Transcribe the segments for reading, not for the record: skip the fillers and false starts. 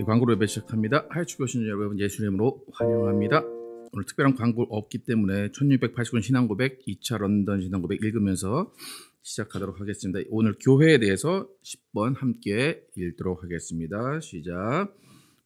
광고로 예배 시작합니다. 하이축 교신 여러분 예수님으로 환영합니다. 오늘 특별한 광고 없기 때문에 1689년 신앙고백 2차 런던 신앙고백 읽으면서 시작하도록 하겠습니다. 오늘 교회에 대해서 10번 함께 읽도록 하겠습니다. 시작.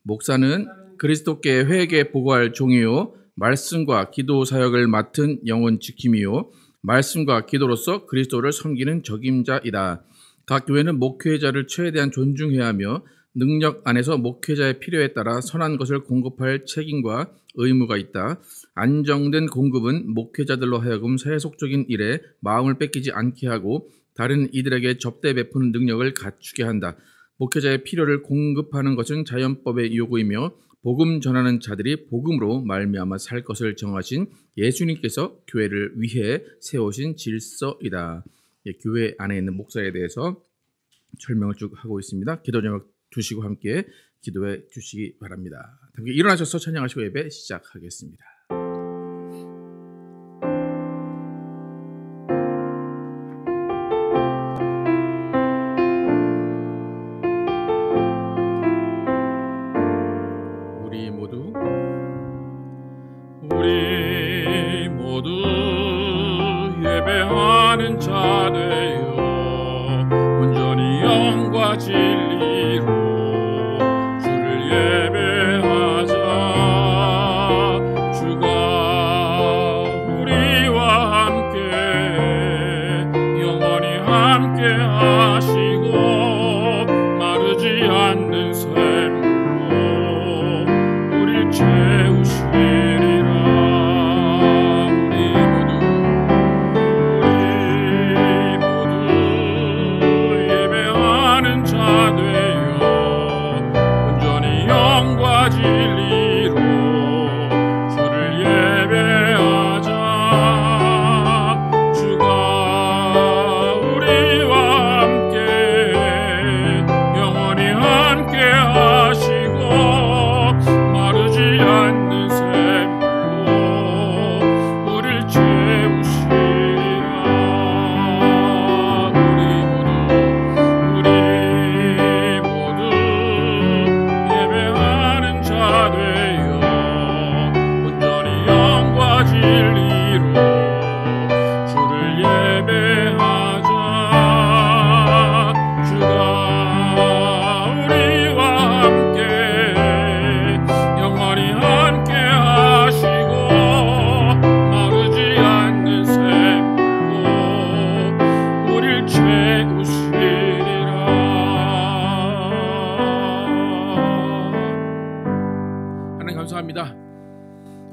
목사는 그리스도께 회개 보고할 종이요 말씀과 기도 사역을 맡은 영혼 지킴이요 말씀과 기도로서 그리스도를 섬기는 적임자이다. 각 교회는 목회자를 최대한 존중해야 하며 능력 안에서 목회자의 필요에 따라 선한 것을 공급할 책임과 의무가 있다. 안정된 공급은 목회자들로 하여금 세속적인 일에 마음을 뺏기지 않게 하고 다른 이들에게 접대 베푸는 능력을 갖추게 한다. 목회자의 필요를 공급하는 것은 자연법의 요구이며 복음 전하는 자들이 복음으로 말미암아 살 것을 정하신 예수님께서 교회를 위해 세우신 질서이다. 교회 안에 있는 목사에 대해서 설명을 쭉 하고 있습니다. 기도 제목 두시고 함께 기도해 주시기 바랍니다. 함께 일어나셔서 찬양하시고 예배 시작하겠습니다. 우리 모두 예배하는 자 되어 온전히 영과 진리로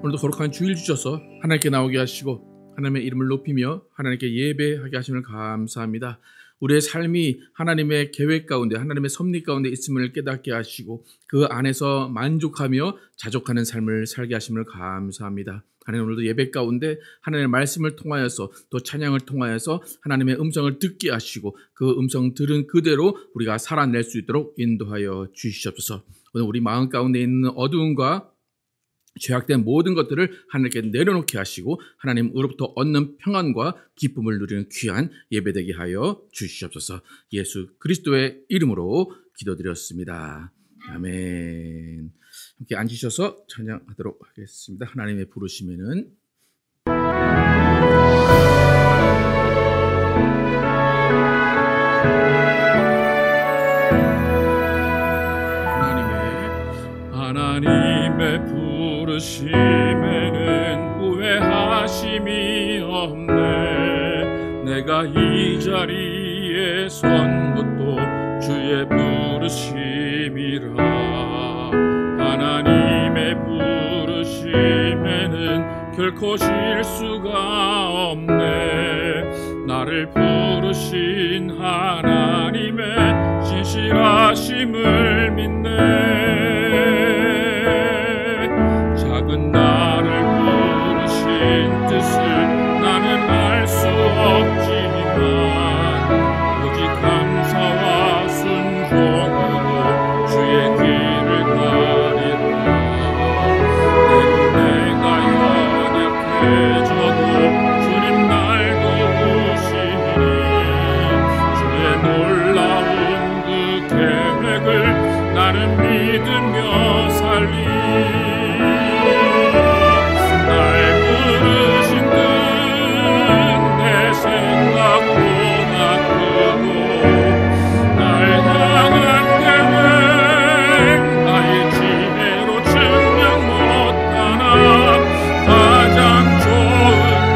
오늘도 거룩한 주일 주셔서 하나님께 나오게 하시고 하나님의 이름을 높이며 하나님께 예배하게 하심을 감사합니다. 우리의 삶이 하나님의 계획 가운데 하나님의 섭리 가운데 있음을 깨닫게 하시고 그 안에서 만족하며 자족하는 삶을 살게 하심을 감사합니다. 하나님 오늘도 예배 가운데 하나님의 말씀을 통하여서 또 찬양을 통하여서 하나님의 음성을 듣게 하시고 그 음성 들은 그대로 우리가 살아낼 수 있도록 인도하여 주시옵소서. 오늘 우리 마음 가운데 있는 어두움과 죄악된 모든 것들을 하나님께 내려놓게 하시고 하나님으로부터 얻는 평안과 기쁨을 누리는 귀한 예배되게 하여 주시옵소서. 예수 그리스도의 이름으로 기도드렸습니다. 아멘. 함께 앉으셔서 찬양하도록 하겠습니다. 하나님의 부르심에는 하나님의 부르심에는 후회하심이 없네. 내가 이 자리에 선 것도 주의 부르심이라. 하나님의 부르심에는 결코 실수가 없네. 나를 부르신 하나님의 진실하심을 믿네. 작은 나를 부르신 뜻을 나는 알 수 없지만 오직 감사와 순종으로 주의 길을 가리라. 때로 내가 연약해져도 주님 날 도우시니 주의 놀라운 그 계획을 나는 믿 믿으며 살리. 날 부르신 뜻 내 생각보다 크고, 날 향한 계획 나의 지혜로 증명 못하나, 가장 좋은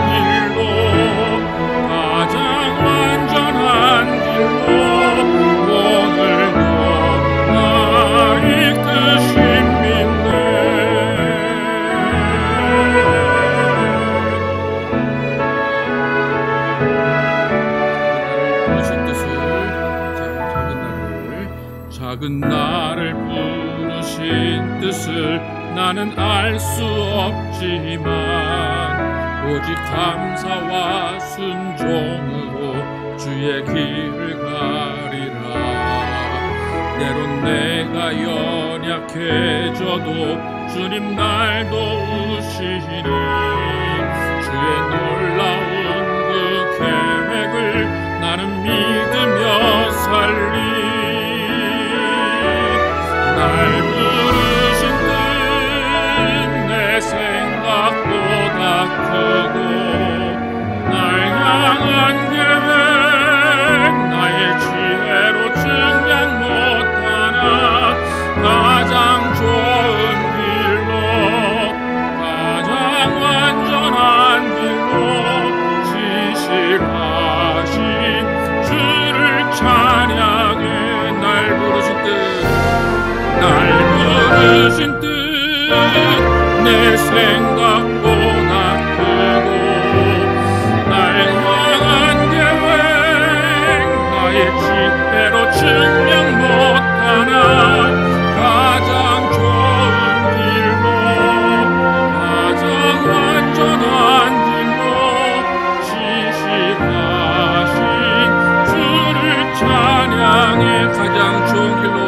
길로, 가장 완전한 길로 오늘도 나 이끄신 믿네. 부르신 뜻을, 작은 나를 부르신 뜻을 나는 알 수 없지만, 오직 감사와 순종으로 주의 길을 가리라. 때론 내가 연약해져도 주님 날 도우시니, 주의 놀라운 그 계획을 나는 믿으며 살리. 날 부르신 뜻 내 생각보다 크고, 날 향한 계획 나의 지혜로 증명 못하나, 가장 좋은 길로, 가장 완전한 길로 지시하신 주를 찬양해. 날 부르신 뜻, 날 부르신 뜻 내 생각보다 크고, 날 향한 계획 나의 지혜로 증명 못하나, 가장 좋은 길로, 가장 완전한 길로 지시하신 주를 찬양해. 가장 좋은 길로,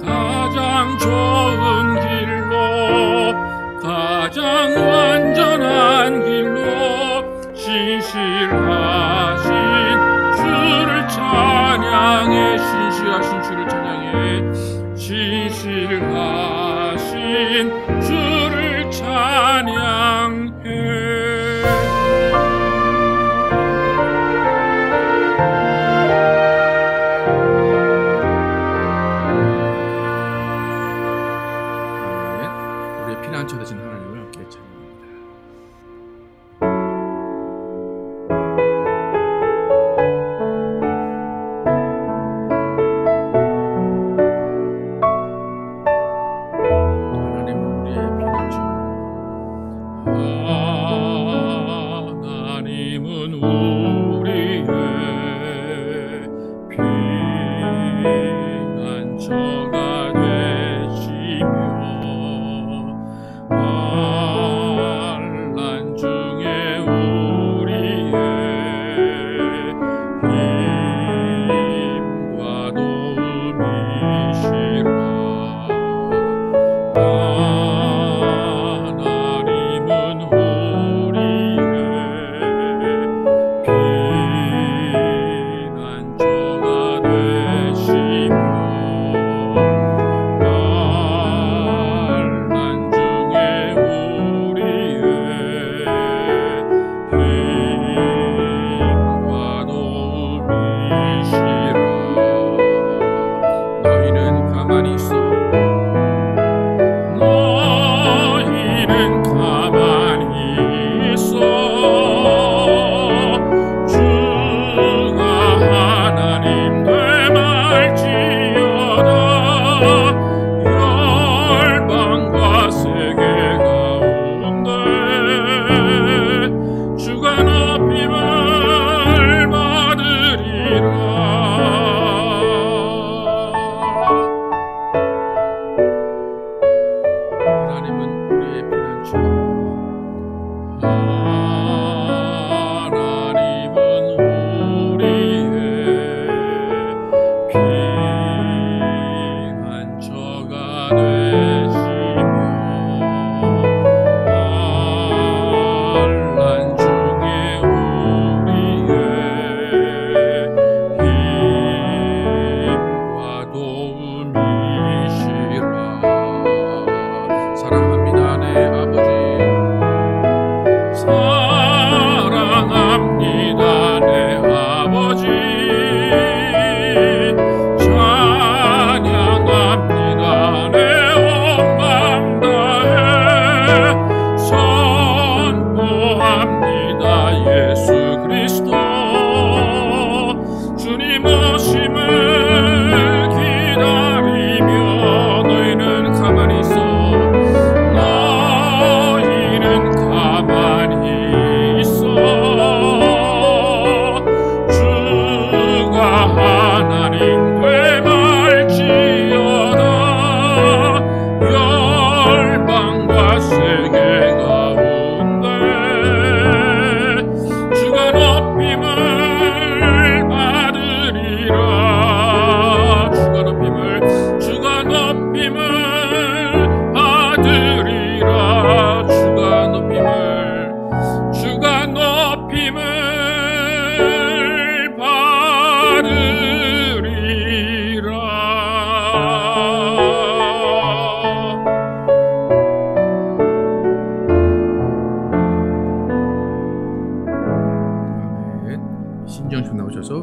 가장 좋은 길로, 가장 완전한 길로 신실하신 주를 찬양해. 신실하신 주를 찬양해. 신실하신 주를 찬양해. 아멘. 우리의 피난처 되신 하나님을 함께 찬양합니다. 하나님은 우리의 피난처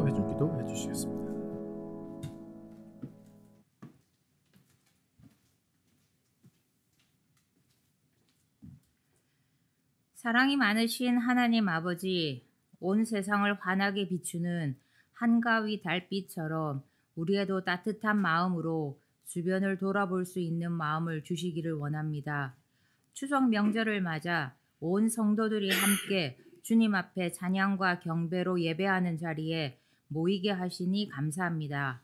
주시면서 회중기도 해주시겠습니다. 사랑이 많으신 하나님 아버지, 온 세상을 환하게 비추는 한가위 달빛처럼 우리에도 따뜻한 마음으로 주변을 돌아볼 수 있는 마음을 주시기를 원합니다. 추석 명절을 맞아 온 성도들이 함께 주님 앞에 찬양과 경배로 예배하는 자리에 모이게 하시니 감사합니다.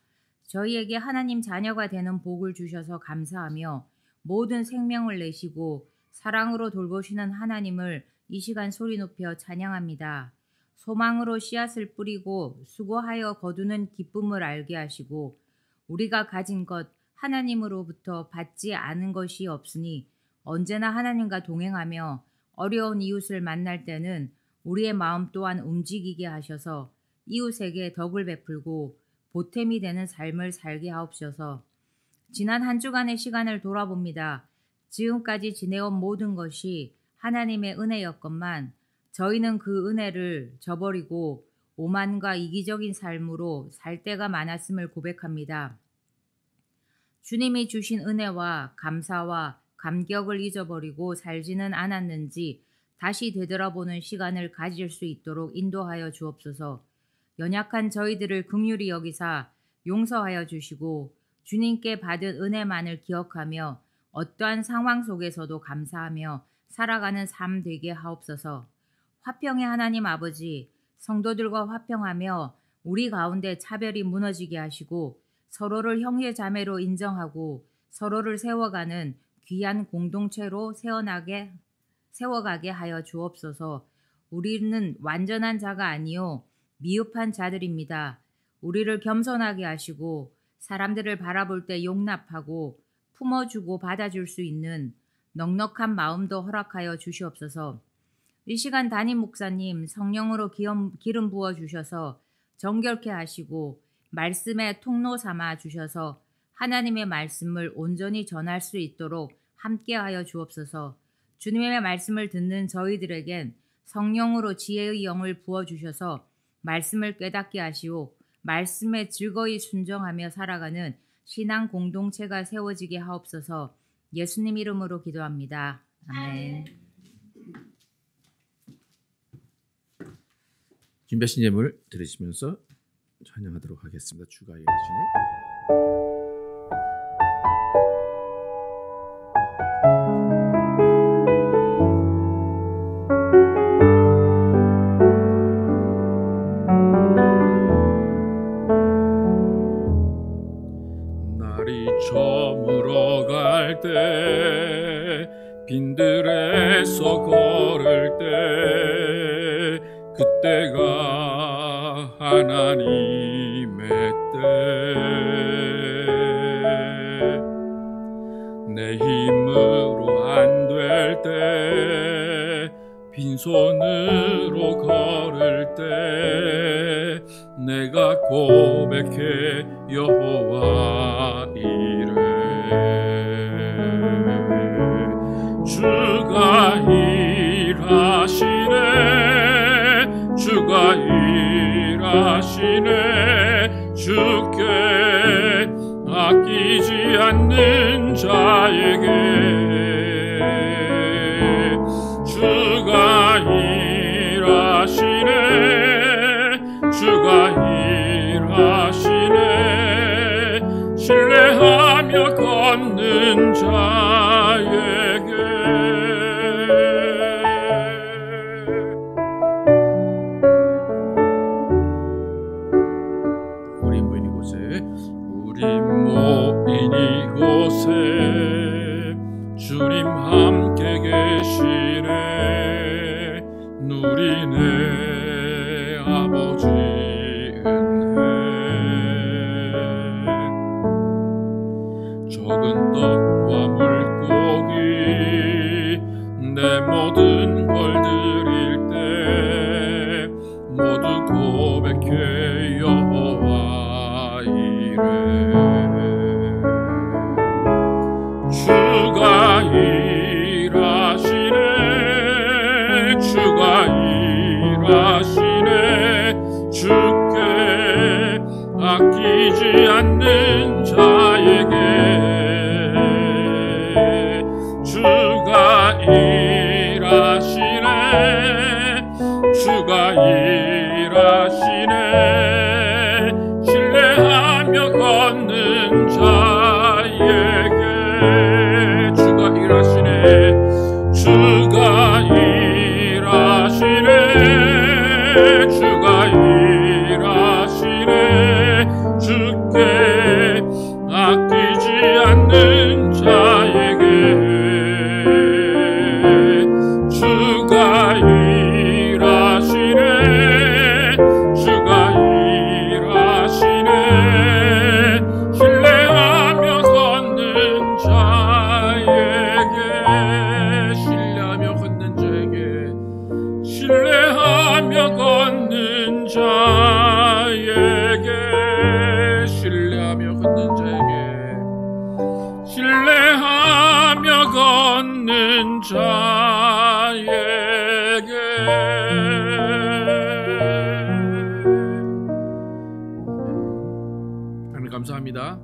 저희에게 하나님 자녀가 되는 복을 주셔서 감사하며 모든 생명을 내시고 사랑으로 돌보시는 하나님을 이 시간 소리 높여 찬양합니다. 소망으로 씨앗을 뿌리고 수고하여 거두는 기쁨을 알게 하시고 우리가 가진 것 하나님으로부터 받지 않은 것이 없으니 언제나 하나님과 동행하며 어려운 이웃을 만날 때는 우리의 마음 또한 움직이게 하셔서 이웃에게 덕을 베풀고 보탬이 되는 삶을 살게 하옵소서. 지난 한 주간의 시간을 돌아봅니다. 지금까지 지내온 모든 것이 하나님의 은혜였건만 저희는 그 은혜를 저버리고 오만과 이기적인 삶으로 살 때가 많았음을 고백합니다. 주님이 주신 은혜와 감사와 감격을 잊어버리고 살지는 않았는지 다시 되돌아보는 시간을 가질 수 있도록 인도하여 주옵소서. 연약한 저희들을 긍휼히 여기사 용서하여 주시고 주님께 받은 은혜만을 기억하며 어떠한 상황 속에서도 감사하며 살아가는 삶 되게 하옵소서. 화평의 하나님 아버지, 성도들과 화평하며 우리 가운데 차별이 무너지게 하시고 서로를 형제 자매로 인정하고 서로를 세워가는 귀한 공동체로 세워가게 하여 주옵소서. 우리는 완전한 자가 아니요 미흡한 자들입니다. 우리를 겸손하게 하시고 사람들을 바라볼 때 용납하고 품어주고 받아줄 수 있는 넉넉한 마음도 허락하여 주시옵소서. 이 시간 담임 목사님 성령으로 기름 부어 주셔서 정결케 하시고 말씀의 통로 삼아 주셔서 하나님의 말씀을 온전히 전할 수 있도록 함께하여 주옵소서. 주님의 말씀을 듣는 저희들에겐 성령으로 지혜의 영을 부어주셔서 말씀을 깨닫게 하시오 말씀에 즐거이 순종하며 살아가는 신앙 공동체가 세워지게 하옵소서. 예수님 이름으로 기도합니다. 아멘. 준비하신 예물 드리시면서 찬양하도록 하겠습니다. 주가 일하시네. 저물어 갈 때 빈들에서 걸을 때 그때가 하나님의 때 내 힘으로 안 될 때 빈손으로 걸을 때 내가 고백해 여호와 이래 주가 일하시네 주가 일하시네 주께 아끼지 않는 자에게 주가 일하시네 주가 일하시네 신뢰하며 걷는 자에게 우리 모인 이곳에 주님 함께 계시네 누리네 아버지 은혜 적은 떡과 물고 아끼지 않는 자에게 주가 일하시네. 주가 일하시네. 신뢰하며 걷는 자에게 주가 일하시네. 주가 일하시네. 주가 일하시네. 주께 아끼지 않는 자에게 주가 일하시네. 주가 일하시네. 신뢰하며 걷는 자에게 신뢰하며 걷는 자에게 신뢰하며 걷는 자에게 신뢰하며 걷는 자에게 신뢰하며 걷는 자에게. 하나님 감사합니다.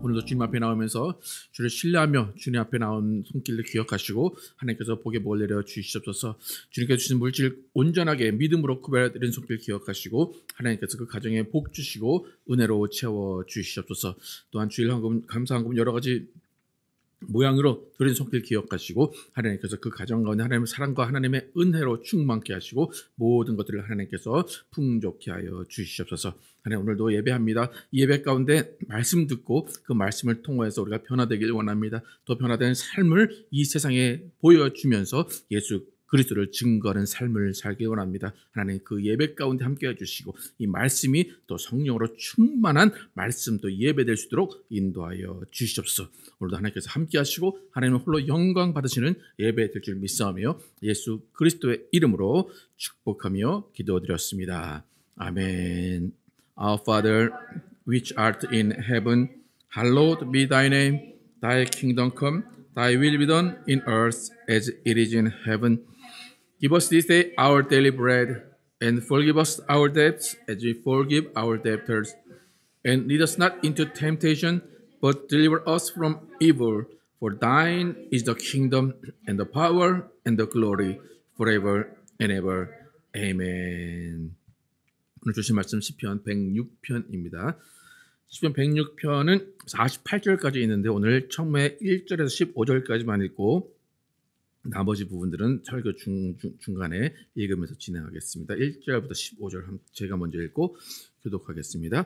오늘도 주님 앞에 나오면서 주를 신뢰하며 주님 앞에 나온 손길을 기억하시고 하나님께서 복의 복을 내려 주시옵소서. 주님께서 주신 물질 온전하게 믿음으로 구별드린 손길 기억하시고 하나님께서 그 가정에 복 주시고 은혜로 채워 주시옵소서. 또한 주일 헌금 감사 헌금 여러 가지 모양으로 드린 손길 기억하시고 하나님께서 그 가정 가운데 하나님의 사랑과 하나님의 은혜로 충만케 하시고 모든 것들을 하나님께서 풍족케 하여 주시옵소서. 하나님 오늘도 예배합니다. 이 예배 가운데 말씀 듣고 그 말씀을 통해서 우리가 변화되길 원합니다. 또 변화된 삶을 이 세상에 보여주면서 예수 그리스도를 증거하는 삶을 살기 원합니다. 하나님 그 예배 가운데 함께 해주시고 이 말씀이 또 성령으로 충만한 말씀도 예배될 수 있도록 인도하여 주시옵소서. 오늘도 하나님께서 함께 하시고 하나님은 홀로 영광 받으시는 예배 될 줄 믿사오며 예수 그리스도의 이름으로 축복하며 기도드렸습니다. 아멘. Our Father, which art in heaven, hallowed be thy name. Thy kingdom come, thy will be done in earth as it is in heaven. Give us this day our daily bread, and forgive us our debts as we forgive our debtors. And lead us not into temptation, but deliver us from evil. For thine is the kingdom, and the power, and the glory, forever and ever. Amen. 오늘 주신 말씀 시편 106편입니다. 시편 106편은 48절까지 있는데 오늘 처음에 1절에서 15절까지만 읽고 나머지 부분들은 설교 중간에 읽으면서 진행하겠습니다. 1절부터 15절 제가 먼저 읽고 교독하겠습니다.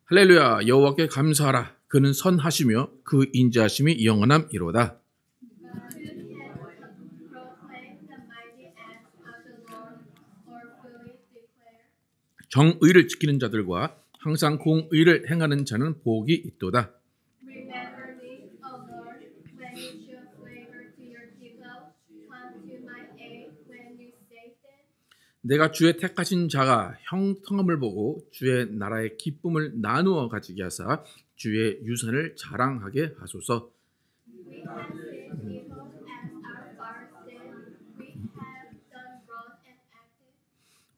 할렐루야. 여호와께 감사하라. 그는 선하시며 그 인자하심이 영원함이로다. 정의를 지키는 자들과 항상 공의를 행하는 자는 복이 있도다. 내가 주의 택하신 자가 형통함을 보고 주의 나라의 기쁨을 나누어 가지게 하사 주의 유산을 자랑하게 하소서.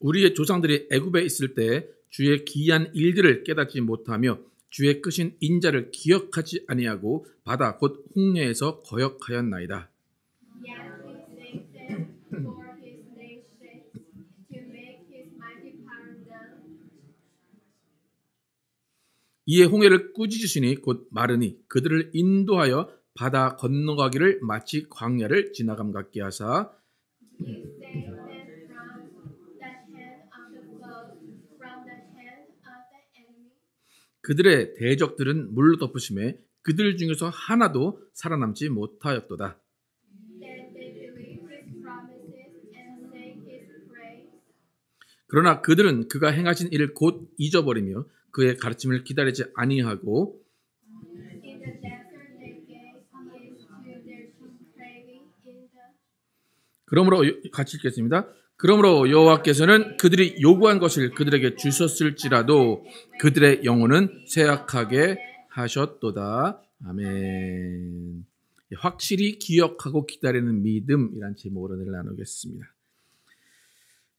우리의 조상들이 애굽에 있을 때 주의 기이한 일들을 깨닫지 못하며 주의 크신 인자를 기억하지 아니하고 바다 곧 홍해에서 거역하였나이다. 이에 홍해를 꾸짖으시니 곧 마르니 그들을 인도하여 바다 건너가기를 마치 광야를 지나감 같게 하사 그들의 대적들은 물로 덮으심에 그들 중에서 하나도 살아남지 못하였도다. 그러나 그들은 그가 행하신 일을 곧 잊어버리며 그의 가르침을 기다리지 아니하고 그러므로 같이 읽겠습니다. 그러므로 여호와께서는 그들이 요구한 것을 그들에게 주셨을지라도 그들의 영혼은 쇠약하게 하셨도다. 아멘. 확실히 기억하고 기다리는 믿음이란 제목으로 나누겠습니다.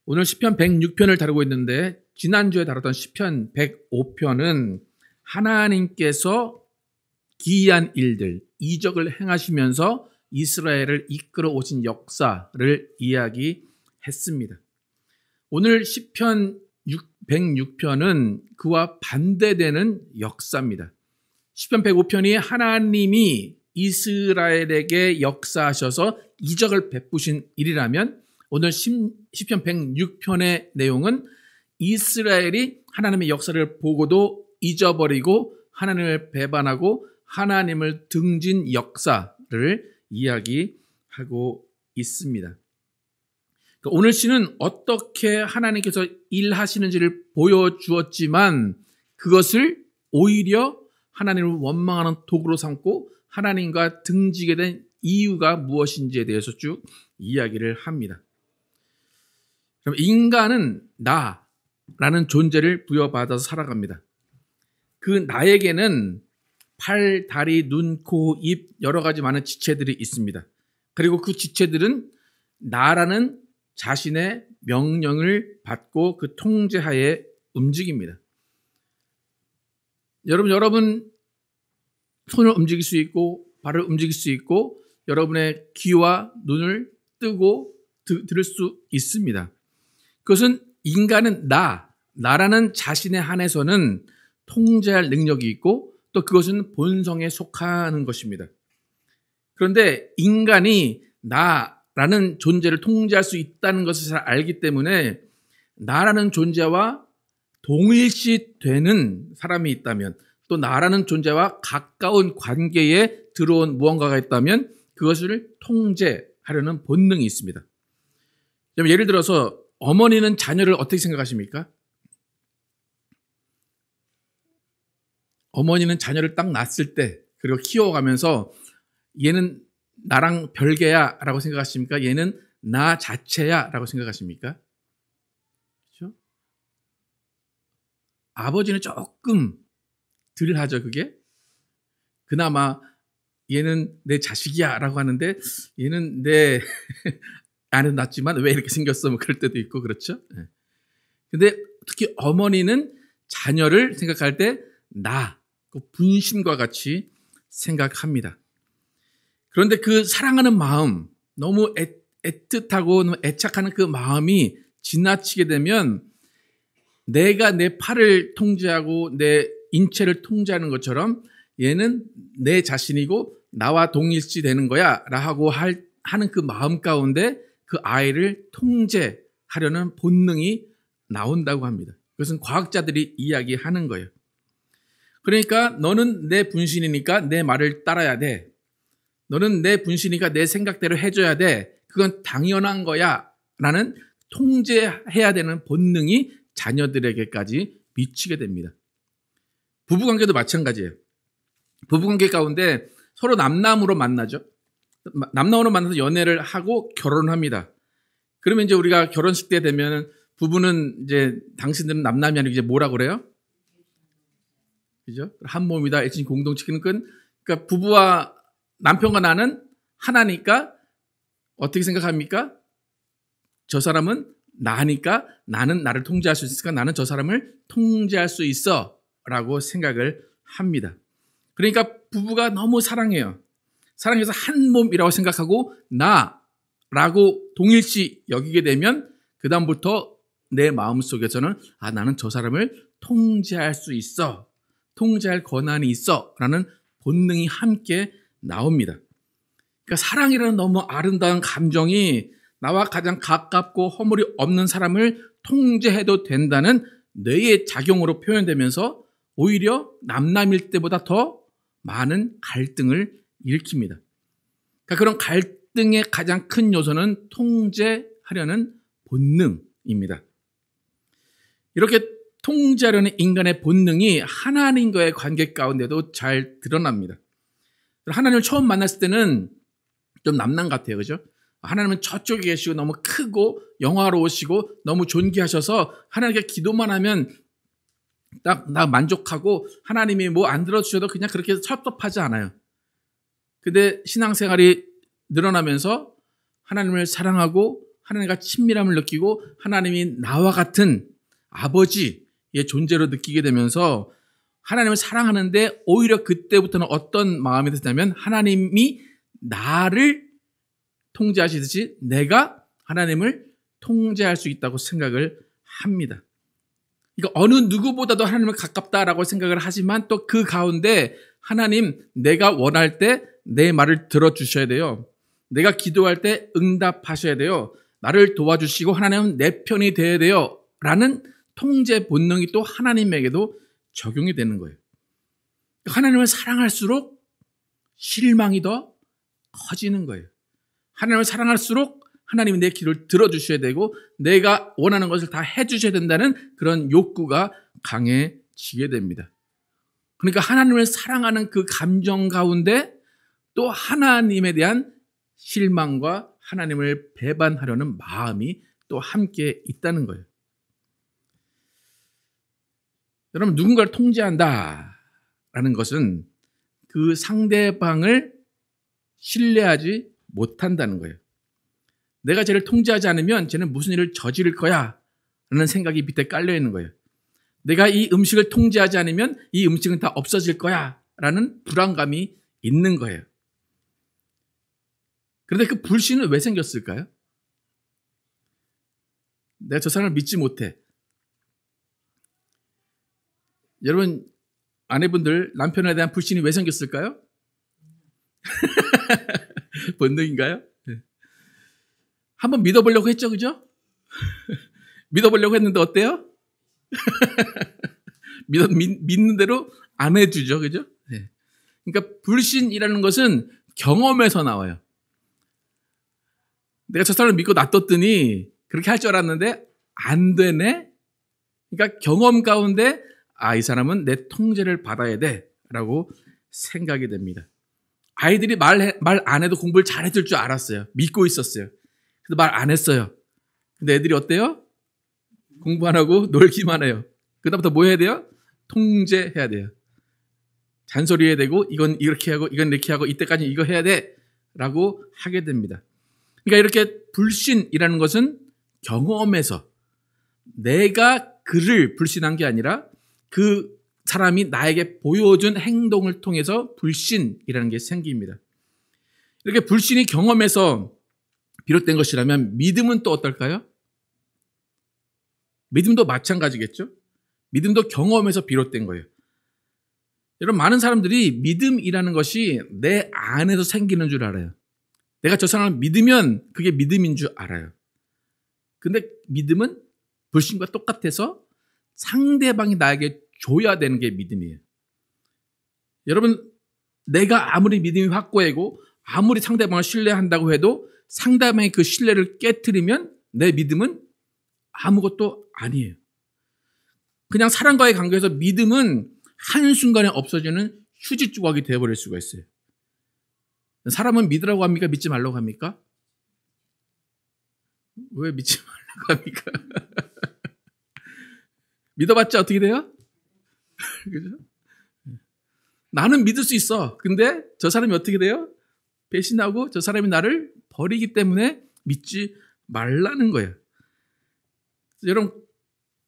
오늘 시편 106편을 다루고 있는데 지난주에 다뤘던 시편 105편은 하나님께서 기이한 일들, 이적을 행하시면서 이스라엘을 이끌어 오신 역사를 이야기했습니다. 오늘 시편 106편은 그와 반대되는 역사입니다. 시편 105편이 하나님이 이스라엘에게 역사하셔서 이적을 베푸신 일이라면 오늘 시편 106편의 내용은 이스라엘이 하나님의 역사를 보고도 잊어버리고 하나님을 배반하고 하나님을 등진 역사를 이야기하고 있습니다. 오늘 시는 어떻게 하나님께서 일하시는지를 보여주었지만 그것을 오히려 하나님을 원망하는 도구로 삼고 하나님과 등지게 된 이유가 무엇인지에 대해서 쭉 이야기를 합니다. 그럼 인간은 나라는 존재를 부여받아서 살아갑니다. 그 나에게는 팔, 다리, 눈, 코, 입 여러 가지 많은 지체들이 있습니다. 그리고 그 지체들은 나라는 자신의 명령을 받고 그 통제하에 움직입니다. 여러분 손을 움직일 수 있고 발을 움직일 수 있고 여러분의 귀와 눈을 뜨고 들을 수 있습니다. 그것은 인간은 나라는 자신에 한해서는 통제할 능력이 있고 또 그것은 본성에 속하는 것입니다. 그런데 인간이 나라는 존재를 통제할 수 있다는 것을 잘 알기 때문에 나라는 존재와 동일시되는 사람이 있다면 또 나라는 존재와 가까운 관계에 들어온 무언가가 있다면 그것을 통제하려는 본능이 있습니다. 예를 들어서 어머니는 자녀를 어떻게 생각하십니까? 어머니는 자녀를 딱 낳았을 때 그리고 키워가면서 얘는 나랑 별개야 라고 생각하십니까? 얘는 나 자체야 라고 생각하십니까? 그렇죠? 아버지는 조금 덜 하죠, 그게. 그나마 얘는 내 자식이야 라고 하는데 얘는 내 아는 낳지만 왜 이렇게 생겼어? 뭐 그럴 때도 있고 그렇죠. 근데 특히 어머니는 자녀를 생각할 때 그 분신과 같이 생각합니다. 그런데 그 사랑하는 마음, 너무 애틋하고 너무 애착하는 그 마음이 지나치게 되면 내가 내 팔을 통제하고 내 인체를 통제하는 것처럼 얘는 내 자신이고 나와 동일시되는 거야 라고 하는 그 마음 가운데 그 아이를 통제하려는 본능이 나온다고 합니다. 그것은 과학자들이 이야기하는 거예요. 그러니까 너는 내 분신이니까 내 말을 따라야 돼. 너는 내 분신이니까 내 생각대로 해줘야 돼. 그건 당연한 거야 라는 통제해야 되는 본능이 자녀들에게까지 미치게 됩니다. 부부관계도 마찬가지예요. 부부관계 가운데 서로 남남으로 만나죠. 남남으로 만나서 연애를 하고 결혼을 합니다. 그러면 이제 우리가 결혼식 때 되면 부부는 이제 당신들은 남남이 아니고 이제 뭐라 그래요? 그죠? 한 몸이다. 일신 공동체는 그러니까 부부와 남편과 나는 하나니까 어떻게 생각합니까? 저 사람은 나니까 나는 나를 통제할 수 있으니까 나는 저 사람을 통제할 수 있어 라고 생각을 합니다. 그러니까 부부가 너무 사랑해요. 사랑해서 한 몸이라고 생각하고 나라고 동일시 여기게 되면 그 다음부터 내 마음속에서는 나는 저 사람을 통제할 수 있어. 통제할 권한이 있어 라는 본능이 함께 나옵니다. 그러니까 사랑이라는 너무 아름다운 감정이 나와 가장 가깝고 허물이 없는 사람을 통제해도 된다는 뇌의 작용으로 표현되면서 오히려 남남일 때보다 더 많은 갈등을 일으킵니다. 그러니까 그런 갈등의 가장 큰 요소는 통제하려는 본능입니다. 이렇게 통제하려는 인간의 본능이 하나님과의 관계 가운데도 잘 드러납니다. 하나님을 처음 만났을 때는 좀 남남 같아요. 그죠? 하나님은 저쪽에 계시고 너무 크고 영화로우시고 너무 존귀하셔서 하나님께 기도만 하면 딱 나 만족하고 하나님이 뭐 안 들어주셔도 그냥 그렇게 섭섭하지 않아요. 근데 신앙생활이 늘어나면서 하나님을 사랑하고 하나님과 친밀함을 느끼고 하나님이 나와 같은 아버지의 존재로 느끼게 되면서 하나님을 사랑하는데 오히려 그때부터는 어떤 마음이 드냐면 하나님이 나를 통제하시듯이 내가 하나님을 통제할 수 있다고 생각을 합니다. 그러니까 어느 누구보다도 하나님을 가깝다라고 생각을 하지만 또 그 가운데 하나님 내가 원할 때 내 말을 들어주셔야 돼요. 내가 기도할 때 응답하셔야 돼요. 나를 도와주시고 하나님은 내 편이 돼야 돼요. 라는 통제 본능이 또 하나님에게도 적용이 되는 거예요. 하나님을 사랑할수록 실망이 더 커지는 거예요. 하나님을 사랑할수록 하나님이 내 기도를 들어주셔야 되고 내가 원하는 것을 다 해주셔야 된다는 그런 욕구가 강해지게 됩니다. 그러니까 하나님을 사랑하는 그 감정 가운데 또 하나님에 대한 실망과 하나님을 배반하려는 마음이 또 함께 있다는 거예요. 여러분, 누군가를 통제한다라는 것은 그 상대방을 신뢰하지 못한다는 거예요. 내가 쟤를 통제하지 않으면 쟤는 무슨 일을 저지를 거야 라는 생각이 밑에 깔려 있는 거예요. 내가 이 음식을 통제하지 않으면 이 음식은 다 없어질 거야 라는 불안감이 있는 거예요. 그런데 그 불신은 왜 생겼을까요? 내가 저 사람을 믿지 못해. 여러분, 아내분들 남편에 대한 불신이 왜 생겼을까요? 본능인가요? 한번 믿어보려고 했죠, 그죠? 믿어보려고 했는데 어때요? 믿는 대로 안 해주죠, 그죠? 네. 그러니까 불신이라는 것은 경험에서 나와요. 내가 저 사람을 믿고 놔뒀더니 그렇게 할 줄 알았는데 안 되네? 그러니까 경험 가운데 이 사람은 내 통제를 받아야 돼 라고 생각이 됩니다. 아이들이 말 안 해도 공부를 잘 해줄 줄 알았어요. 믿고 있었어요. 그래서 말 안 했어요. 근데 애들이 어때요? 공부 안 하고 놀기만 해요. 그다음부터 뭐 해야 돼요? 통제해야 돼요. 잔소리해야 되고 이건 이렇게 하고 이건 이렇게 하고 이때까지 이거 해야 돼 라고 하게 됩니다. 그러니까 이렇게 불신이라는 것은 경험에서 내가 그를 불신한 게 아니라 그 사람이 나에게 보여준 행동을 통해서 불신이라는 게 생깁니다. 이렇게 불신이 경험에서 비롯된 것이라면 믿음은 또 어떨까요? 믿음도 마찬가지겠죠? 믿음도 경험에서 비롯된 거예요. 여러분, 많은 사람들이 믿음이라는 것이 내 안에서 생기는 줄 알아요. 내가 저 사람을 믿으면 그게 믿음인 줄 알아요. 근데 믿음은 불신과 똑같아서 상대방이 나에게 줘야 되는 게 믿음이에요. 여러분, 내가 아무리 믿음이 확고하고 아무리 상대방을 신뢰한다고 해도 상대방의 그 신뢰를 깨트리면 내 믿음은 아무것도 아니에요. 그냥 사람과의 관계에서 믿음은 한순간에 없어지는 휴지 조각이 되어버릴 수가 있어요. 사람은 믿으라고 합니까? 믿지 말라고 합니까? 왜 믿지 말라고 합니까? 믿어봤자 어떻게 돼요? 그죠? 나는 믿을 수 있어. 근데 저 사람이 어떻게 돼요? 배신하고 저 사람이 나를 버리기 때문에 믿지 말라는 거예요. 여러분,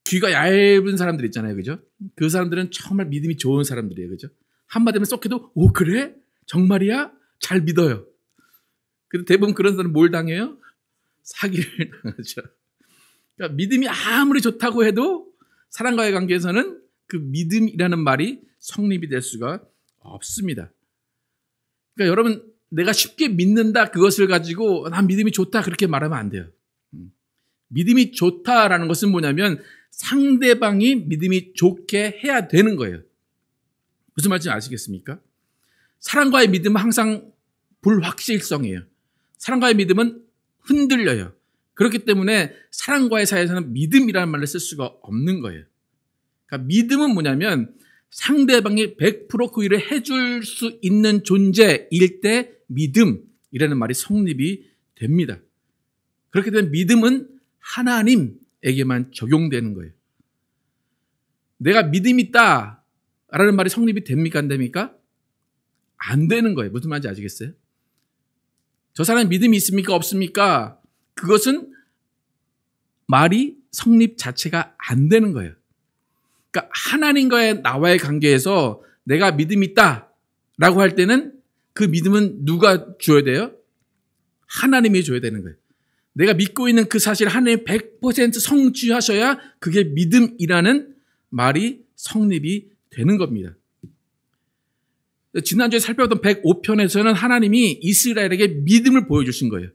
귀가 얇은 사람들 있잖아요. 그죠? 그 사람들은 정말 믿음이 좋은 사람들이에요. 그죠? 한마디면 쏙해도 오, 그래? 정말이야? 잘 믿어요. 근데 대부분 그런 사람은 뭘 당해요? 사기를 당하죠. 그러니까 믿음이 아무리 좋다고 해도 사람과의 관계에서는 그 믿음이라는 말이 성립이 될 수가 없습니다. 그러니까 여러분, 내가 쉽게 믿는다 그것을 가지고 난 믿음이 좋다 그렇게 말하면 안 돼요. 믿음이 좋다라는 것은 뭐냐면 상대방이 믿음이 좋게 해야 되는 거예요. 무슨 말인지 아시겠습니까? 사람과의 믿음은 항상 불확실성이에요. 사람과의 믿음은 흔들려요. 그렇기 때문에 사람과의 사이에서는 믿음이라는 말을 쓸 수가 없는 거예요. 그러니까 믿음은 뭐냐면 상대방이 100% 그 일을 해줄 수 있는 존재일 때 믿음이라는 말이 성립이 됩니다. 그렇기 때문에 믿음은 하나님에게만 적용되는 거예요. 내가 믿음 있다라는 말이 성립이 됩니까? 안 됩니까? 안 되는 거예요. 무슨 말인지 아시겠어요? 저 사람이 믿음이 있습니까? 없습니까? 그것은 말이 성립 자체가 안 되는 거예요. 그러니까 하나님과의 나와의 관계에서 내가 믿음이 있다라고 할 때는 그 믿음은 누가 줘야 돼요? 하나님이 줘야 되는 거예요. 내가 믿고 있는 그 사실 하나님 100% 성취하셔야 그게 믿음이라는 말이 성립이 되는 겁니다. 지난주에 살펴봤던 105편에서는 하나님이 이스라엘에게 믿음을 보여주신 거예요.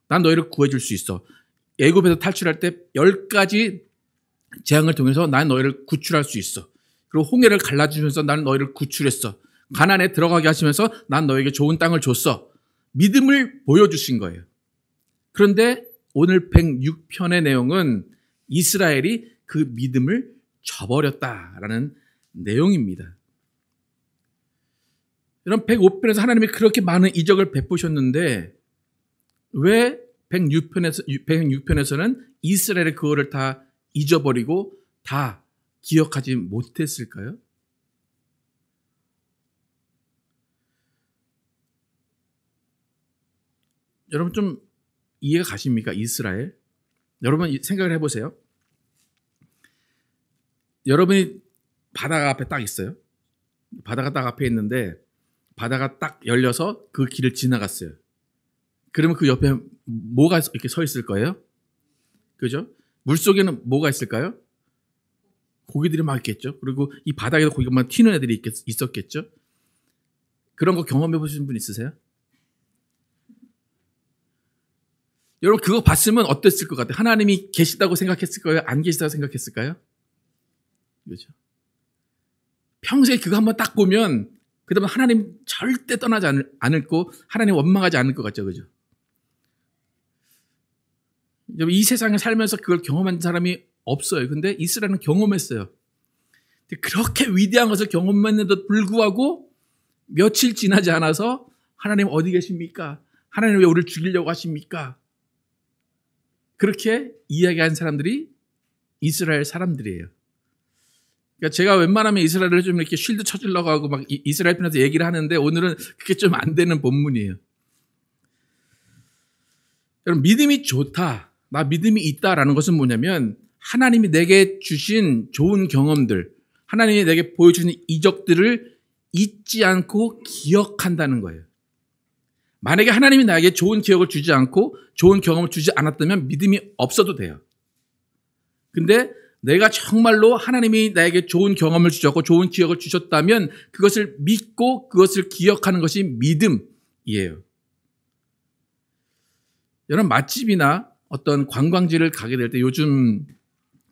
난 너희를 구해줄 수 있어. 애굽에서 탈출할 때 10가지 재앙을 통해서 난 너희를 구출할 수 있어. 그리고 홍해를 갈라주면서 난 너희를 구출했어. 가나안에 들어가게 하시면서 난 너에게 좋은 땅을 줬어. 믿음을 보여주신 거예요. 그런데 오늘 106편의 내용은 이스라엘이 그 믿음을 저버렸다라는 내용입니다. 이런 105편에서 하나님이 그렇게 많은 이적을 베푸셨는데 왜 106편에서는 이스라엘이 그거를 다 잊어버리고 다 기억하지 못했을까요? 여러분 좀 이해가 가십니까? 이스라엘? 여러분 생각을 해보세요. 여러분이 바다가 앞에 딱 있어요. 바다가 딱 앞에 있는데 바다가 딱 열려서 그 길을 지나갔어요. 그러면 그 옆에 뭐가 이렇게 서 있을 거예요? 그죠? 물속에는 뭐가 있을까요? 고기들이 막 있겠죠. 그리고 이 바닥에도 고기가 막 튀는 애들이 있었겠죠. 그런 거 경험해 보신 분 있으세요? 여러분 그거 봤으면 어땠을 것 같아요? 하나님이 계시다고 생각했을 거예요? 안 계시다고 생각했을까요? 그렇죠? 평소에 그거 한번 딱 보면 그 다음에 하나님 절대 떠나지 않을 거, 하나님 원망하지 않을 것 같죠, 그죠? 이 세상에 살면서 그걸 경험한 사람이 없어요. 근데 이스라엘은 경험했어요. 그렇게 위대한 것을 경험했는데도 불구하고 며칠 지나지 않아서 하나님 어디 계십니까? 하나님 왜 우리를 죽이려고 하십니까? 그렇게 이야기한 사람들이 이스라엘 사람들이에요. 그러니까 제가 웬만하면 이스라엘을 좀 이렇게 쉴드 쳐주려고 하고 막 이스라엘 편에서 얘기를 하는데 오늘은 그게 좀 안 되는 본문이에요. 여러분 믿음이 좋다, 나 믿음이 있다라는 것은 뭐냐면 하나님이 내게 주신 좋은 경험들, 하나님이 내게 보여주는 이적들을 잊지 않고 기억한다는 거예요. 만약에 하나님이 나에게 좋은 기억을 주지 않고 좋은 경험을 주지 않았다면 믿음이 없어도 돼요. 근데 내가 정말로 하나님이 나에게 좋은 경험을 주셨고 좋은 기억을 주셨다면 그것을 믿고 그것을 기억하는 것이 믿음이에요. 여러분 맛집이나 어떤 관광지를 가게 될 때 요즘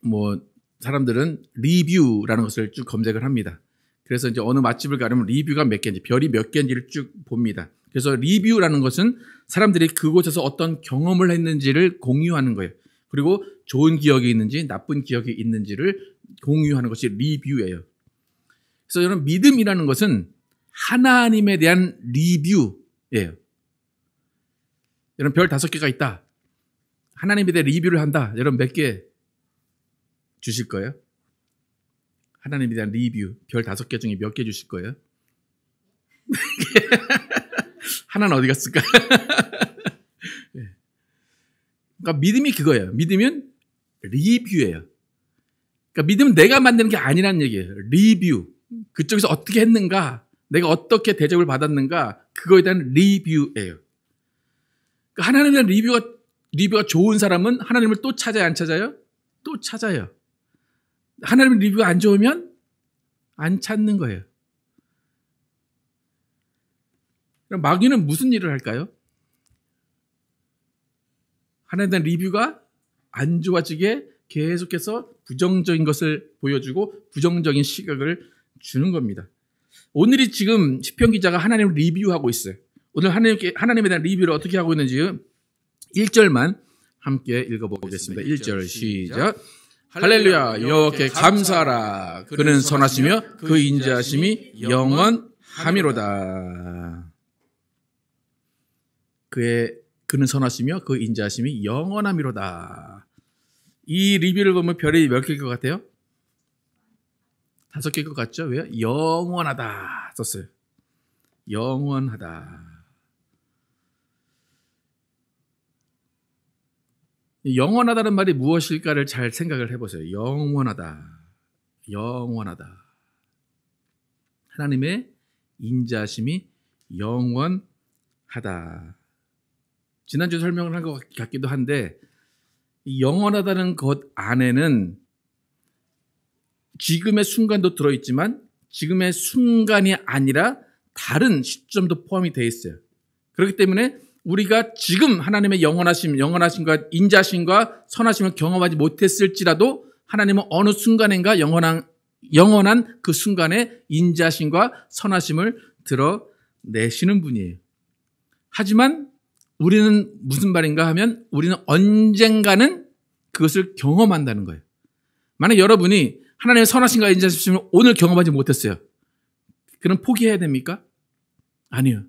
뭐 사람들은 리뷰라는 것을 쭉 검색을 합니다. 그래서 이제 어느 맛집을 가려면 리뷰가 몇 개인지, 별이 몇 개인지를 쭉 봅니다. 그래서 리뷰라는 것은 사람들이 그곳에서 어떤 경험을 했는지를 공유하는 거예요. 그리고 좋은 기억이 있는지 나쁜 기억이 있는지를 공유하는 것이 리뷰예요. 그래서 여러분 믿음이라는 것은 하나님에 대한 리뷰예요. 여러분 별 5개가 있다. 하나님에 대해 리뷰를 한다. 여러분 몇 개 주실 거예요? 하나님에 대한 리뷰 별 5개 중에 몇 개 주실 거예요? 하나는 어디 갔을까? 그러니까 믿음이 그거예요. 믿으면 리뷰예요. 그러니까 믿음은 내가 만드는 게 아니라는 얘기예요. 리뷰. 그쪽에서 어떻게 했는가, 내가 어떻게 대접을 받았는가, 그거에 대한 리뷰예요. 그러니까 하나님에 대한 리뷰가 좋은 사람은 하나님을 또 찾아요, 안 찾아요? 또 찾아요. 하나님의 리뷰가 안 좋으면 안 찾는 거예요. 그럼 마귀는 무슨 일을 할까요? 하나님에 대한 리뷰가 안 좋아지게 계속해서 부정적인 것을 보여주고 부정적인 시각을 주는 겁니다. 오늘이 지금 시편 기자가 하나님을 리뷰하고 있어요. 오늘 하나님에 대한 리뷰를 어떻게 하고 있는지 1절만 함께 읽어보겠습니다. 1절 시작. 할렐루야 여호와께 감사하라. 그는 선하시며 그 인자하심이 영원하미로다. 그는 선하시며 그 인자하심이 영원하미로다. 이 리뷰를 보면 별이 몇 개일 것 같아요? 5개일 것 같죠? 왜요? 영원하다 썼어요. 영원하다. 영원하다는 말이 무엇일까를 잘 생각을 해보세요. 영원하다. 영원하다. 하나님의 인자하심이 영원하다. 지난주에 설명을 한 것 같기도 한데 이 영원하다는 것 안에는 지금의 순간도 들어있지만 지금의 순간이 아니라 다른 시점도 포함이 되어 있어요. 그렇기 때문에 우리가 지금 하나님의 영원하심과 인자심과 선하심을 경험하지 못했을지라도 하나님은 어느 순간인가 영원한 그 순간에 인자심과 선하심을 드러내시는 분이에요. 하지만 우리는 무슨 말인가 하면 우리는 언젠가는 그것을 경험한다는 거예요. 만약 여러분이 하나님의 선하심과 인자심을 오늘 경험하지 못했어요. 그럼 포기해야 됩니까? 아니요.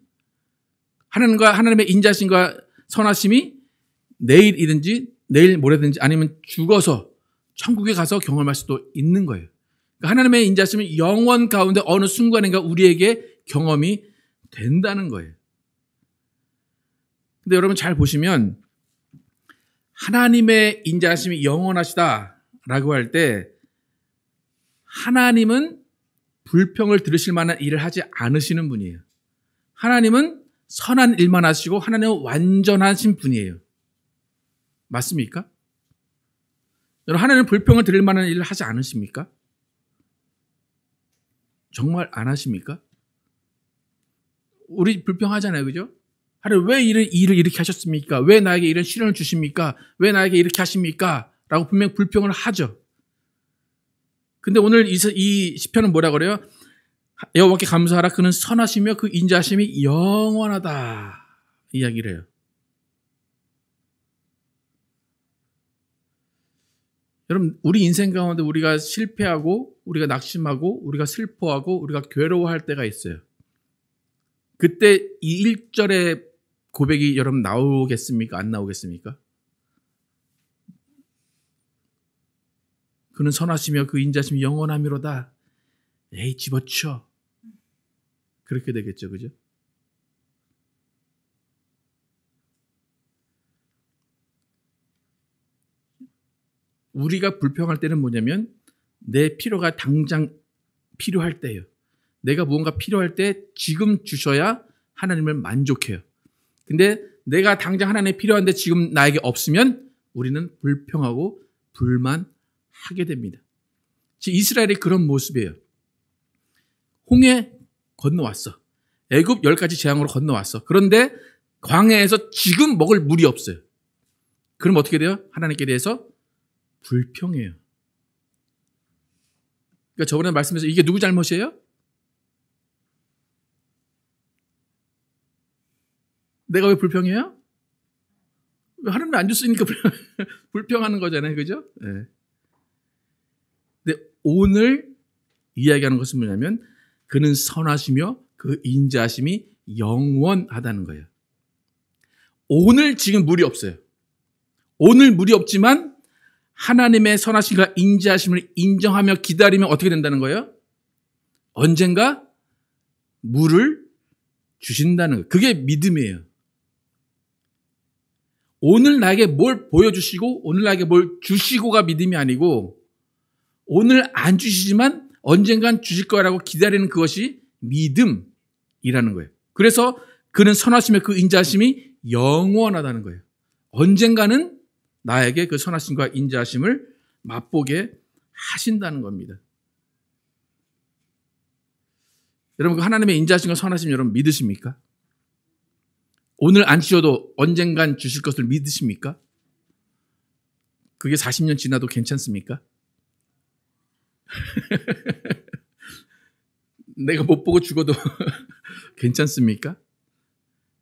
하나님의 인자심과 선하심이 내일이든지 내일 모레든지 아니면 죽어서 천국에 가서 경험할 수도 있는 거예요. 그러니까 하나님의 인자심은 영원 가운데 어느 순간인가 우리에게 경험이 된다는 거예요. 근데 여러분 잘 보시면 하나님의 인자심이 영원하시다라고 할 때 하나님은 불평을 들으실 만한 일을 하지 않으시는 분이에요. 하나님은 선한 일만 하시고 하나님은 완전하신 분이에요. 맞습니까? 여러분 하나님은 불평을 들을 만한 일을 하지 않으십니까? 정말 안 하십니까? 우리 불평하잖아요. 그죠? 하나님 왜 일을 이렇게 하셨습니까? 왜 나에게 이런 시련을 주십니까? 왜 나에게 이렇게 하십니까? 라고 분명 불평을 하죠. 근데 오늘 이 시편은 뭐라 그래요? 여호와께 감사하라. 그는 선하시며 그 인자하심이 영원하다. 이야기를 해요. 여러분 우리 인생 가운데 우리가 실패하고 우리가 낙심하고 우리가 슬퍼하고 우리가 괴로워할 때가 있어요. 그때 이 1절의 고백이 여러분 나오겠습니까? 안 나오겠습니까? 그는 선하시며 그 인자심이 영원하미로다. 에이 집어치워. 그렇게 되겠죠. 그죠? 우리가 불평할 때는 뭐냐면 내 필요가 당장 필요할 때예요. 내가 무언가 필요할 때 지금 주셔야 하나님을 만족해요. 근데 내가 당장 하나님이 필요한데 지금 나에게 없으면 우리는 불평하고 불만하게 됩니다. 이스라엘이 그런 모습이에요. 홍해 건너왔어. 애굽 10가지 재앙으로 건너왔어. 그런데 광야에서 지금 먹을 물이 없어요. 그럼 어떻게 돼요? 하나님께 대해서 불평해요. 그러니까 저번에 말씀해서 이게 누구 잘못이에요? 내가 왜 불평해요? 하나님이 안 줬으니까 불평하는 거잖아요. 그죠? 네. 근데 오늘 이야기하는 것은 뭐냐면 그는 선하시며 그 인자하심이 영원하다는 거예요. 오늘 지금 물이 없어요. 오늘 물이 없지만 하나님의 선하심과 인자하심을 인정하며 기다리면 어떻게 된다는 거예요? 언젠가 물을 주신다는 거예요. 그게 믿음이에요. 오늘 나에게 뭘 보여주시고 오늘 나에게 뭘 주시고가 믿음이 아니고 오늘 안 주시지만 언젠간 주실 거라고 기다리는 그것이 믿음이라는 거예요. 그래서 그는 선하심의 그 인자하심이 영원하다는 거예요. 언젠가는 나에게 그 선하심과 인자하심을 맛보게 하신다는 겁니다. 여러분 그 하나님의 인자하심과 선하심 여러분 믿으십니까? 오늘 안 주셔도 언젠간 주실 것을 믿으십니까? 그게 40년 지나도 괜찮습니까? 내가 못 보고 죽어도 괜찮습니까?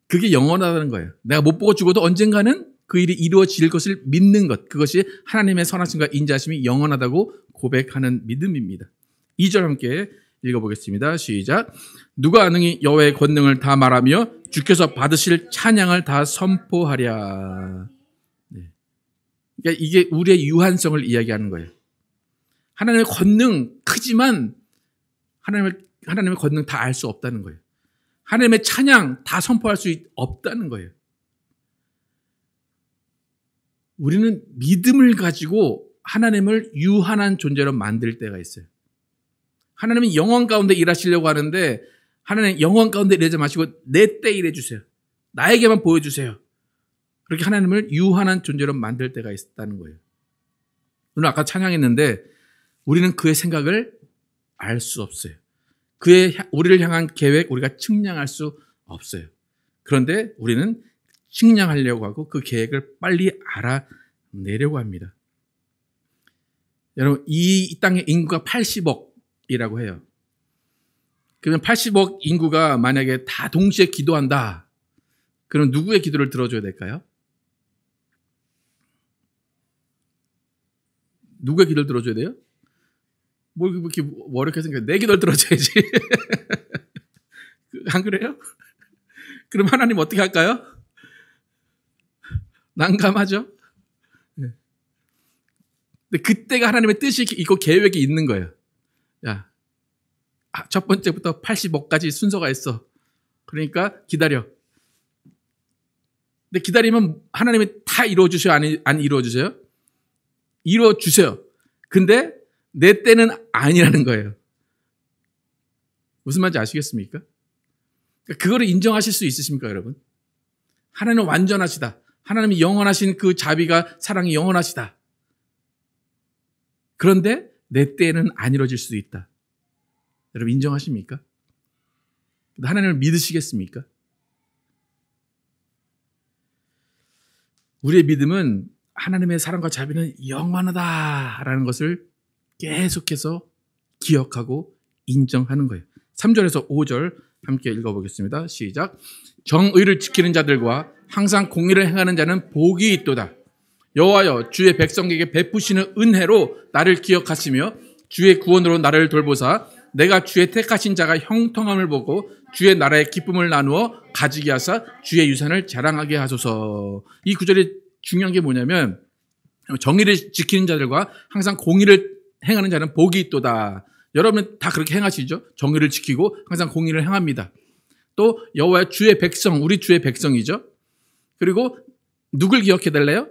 그게 영원하다는 거예요. 내가 못 보고 죽어도 언젠가는 그 일이 이루어질 것을 믿는 것. 그것이 하나님의 선하심과 인자하심이 영원하다고 고백하는 믿음입니다. 2절 함께 읽어보겠습니다. 시작. 누가 능히 여호와의 권능을 다 말하며 주께서 받으실 찬양을 다 선포하랴. 네. 그러니까 이게 우리의 유한성을 이야기하는 거예요. 하나님의 권능 크지만 하나님의 권능 다 알 수 없다는 거예요. 하나님의 찬양 다 선포할 수 없다는 거예요. 우리는 믿음을 가지고 하나님을 유한한 존재로 만들 때가 있어요. 하나님은 영원 가운데 일하시려고 하는데 하나님 영원 가운데 일하지 마시고 내 때 일해주세요. 나에게만 보여주세요. 그렇게 하나님을 유한한 존재로 만들 때가 있다는 거예요. 오늘 아까 찬양했는데 우리는 그의 생각을 알 수 없어요. 우리를 향한 계획 우리가 측량할 수 없어요. 그런데 우리는 측량하려고 하고 그 계획을 빨리 알아내려고 합니다. 여러분, 이 땅의 인구가 80억이라고 해요. 그러면 80억 인구가 만약에 다 동시에 기도한다. 그럼 누구의 기도를 들어줘야 될까요? 누구의 기도를 들어줘야 돼요? 뭐 이렇게 어렵게 생각해. 내 기도를 들어줘야지. 안 그래요? 그럼 하나님 어떻게 할까요? 난감하죠? 근데 그때가 하나님의 뜻이 있고 계획이 있는 거예요. 야, 첫 번째부터 80억까지 순서가 있어. 그러니까 기다려. 근데 기다리면 하나님이 다 이루어주셔요? 안 이루어주세요? 이루어주세요. 근데 내 때는 아니라는 거예요. 무슨 말인지 아시겠습니까? 그거를 인정하실 수 있으십니까, 여러분? 하나님은 완전하시다. 하나님이 영원하신 그 자비가 사랑이 영원하시다. 그런데 내 때에는 안 이루어질 수도 있다. 여러분 인정하십니까? 하나님을 믿으시겠습니까? 우리의 믿음은 하나님의 사랑과 자비는 영원하다라는 것을 계속해서 기억하고 인정하는 거예요. 3절에서 5절 함께 읽어보겠습니다. 시작. 정의를 지키는 자들과 항상 공의를 행하는 자는 복이 있도다. 여호와여, 주의 백성에게 베푸시는 은혜로 나를 기억하시며 주의 구원으로 나를 돌보사 내가 주의 택하신 자가 형통함을 보고 주의 나라의 기쁨을 나누어 가지게 하사 주의 유산을 자랑하게 하소서. 이 구절이 중요한 게 뭐냐면 정의를 지키는 자들과 항상 공의를 행하는 자는 복이 있도다. 여러분 다 그렇게 행하시죠? 정의를 지키고 항상 공의를 행합니다. 또 여호와의 주의 백성, 우리 주의 백성이죠. 그리고 누굴 기억해달래요?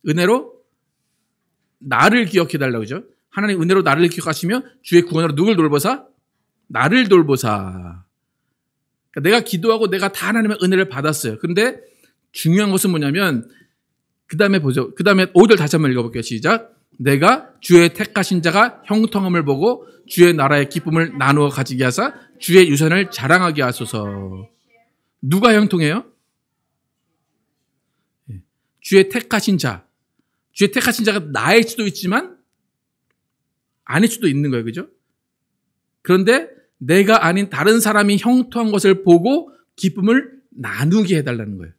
은혜로 나를 기억해달라고 그러죠. 하나님 은혜로 나를 기억하시며 주의 구원으로 누굴 돌보사? 나를 돌보사. 그러니까 내가 기도하고 내가 다 하나님의 은혜를 받았어요. 그런데 중요한 것은 뭐냐면 그 다음에 보죠. 그 다음에 5절 다시 한번 읽어볼게요. 시작. 내가 주의 택하신 자가 형통함을 보고 주의 나라의 기쁨을 나누어 가지게 하사 주의 유산을 자랑하게 하소서. 누가 형통해요? 주의 택하신 자. 주의 택하신 자가 나일 수도 있지만 아닐 수도 있는 거예요. 그죠? 그런데 내가 아닌 다른 사람이 형통한 것을 보고 기쁨을 나누게 해달라는 거예요.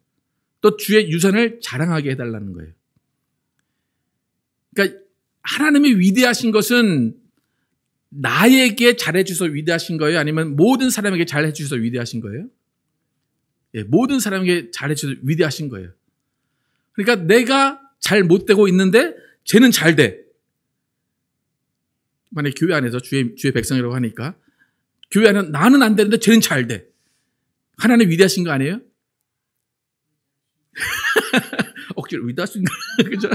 또 주의 유산을 자랑하게 해달라는 거예요. 그러니까 하나님이 위대하신 것은 나에게 잘해주셔서 위대하신 거예요? 아니면 모든 사람에게 잘해주셔서 위대하신 거예요? 예, 모든 사람에게 잘해주셔서 위대하신 거예요. 그러니까 내가 잘 못되고 있는데 쟤는 잘 돼. 만약에 교회 안에서 주의 백성이라고 하니까 교회 안에 나는 안 되는데 쟤는 잘 돼. 하나님 위대하신 거 아니에요? 억지로 위대하신 거 그죠?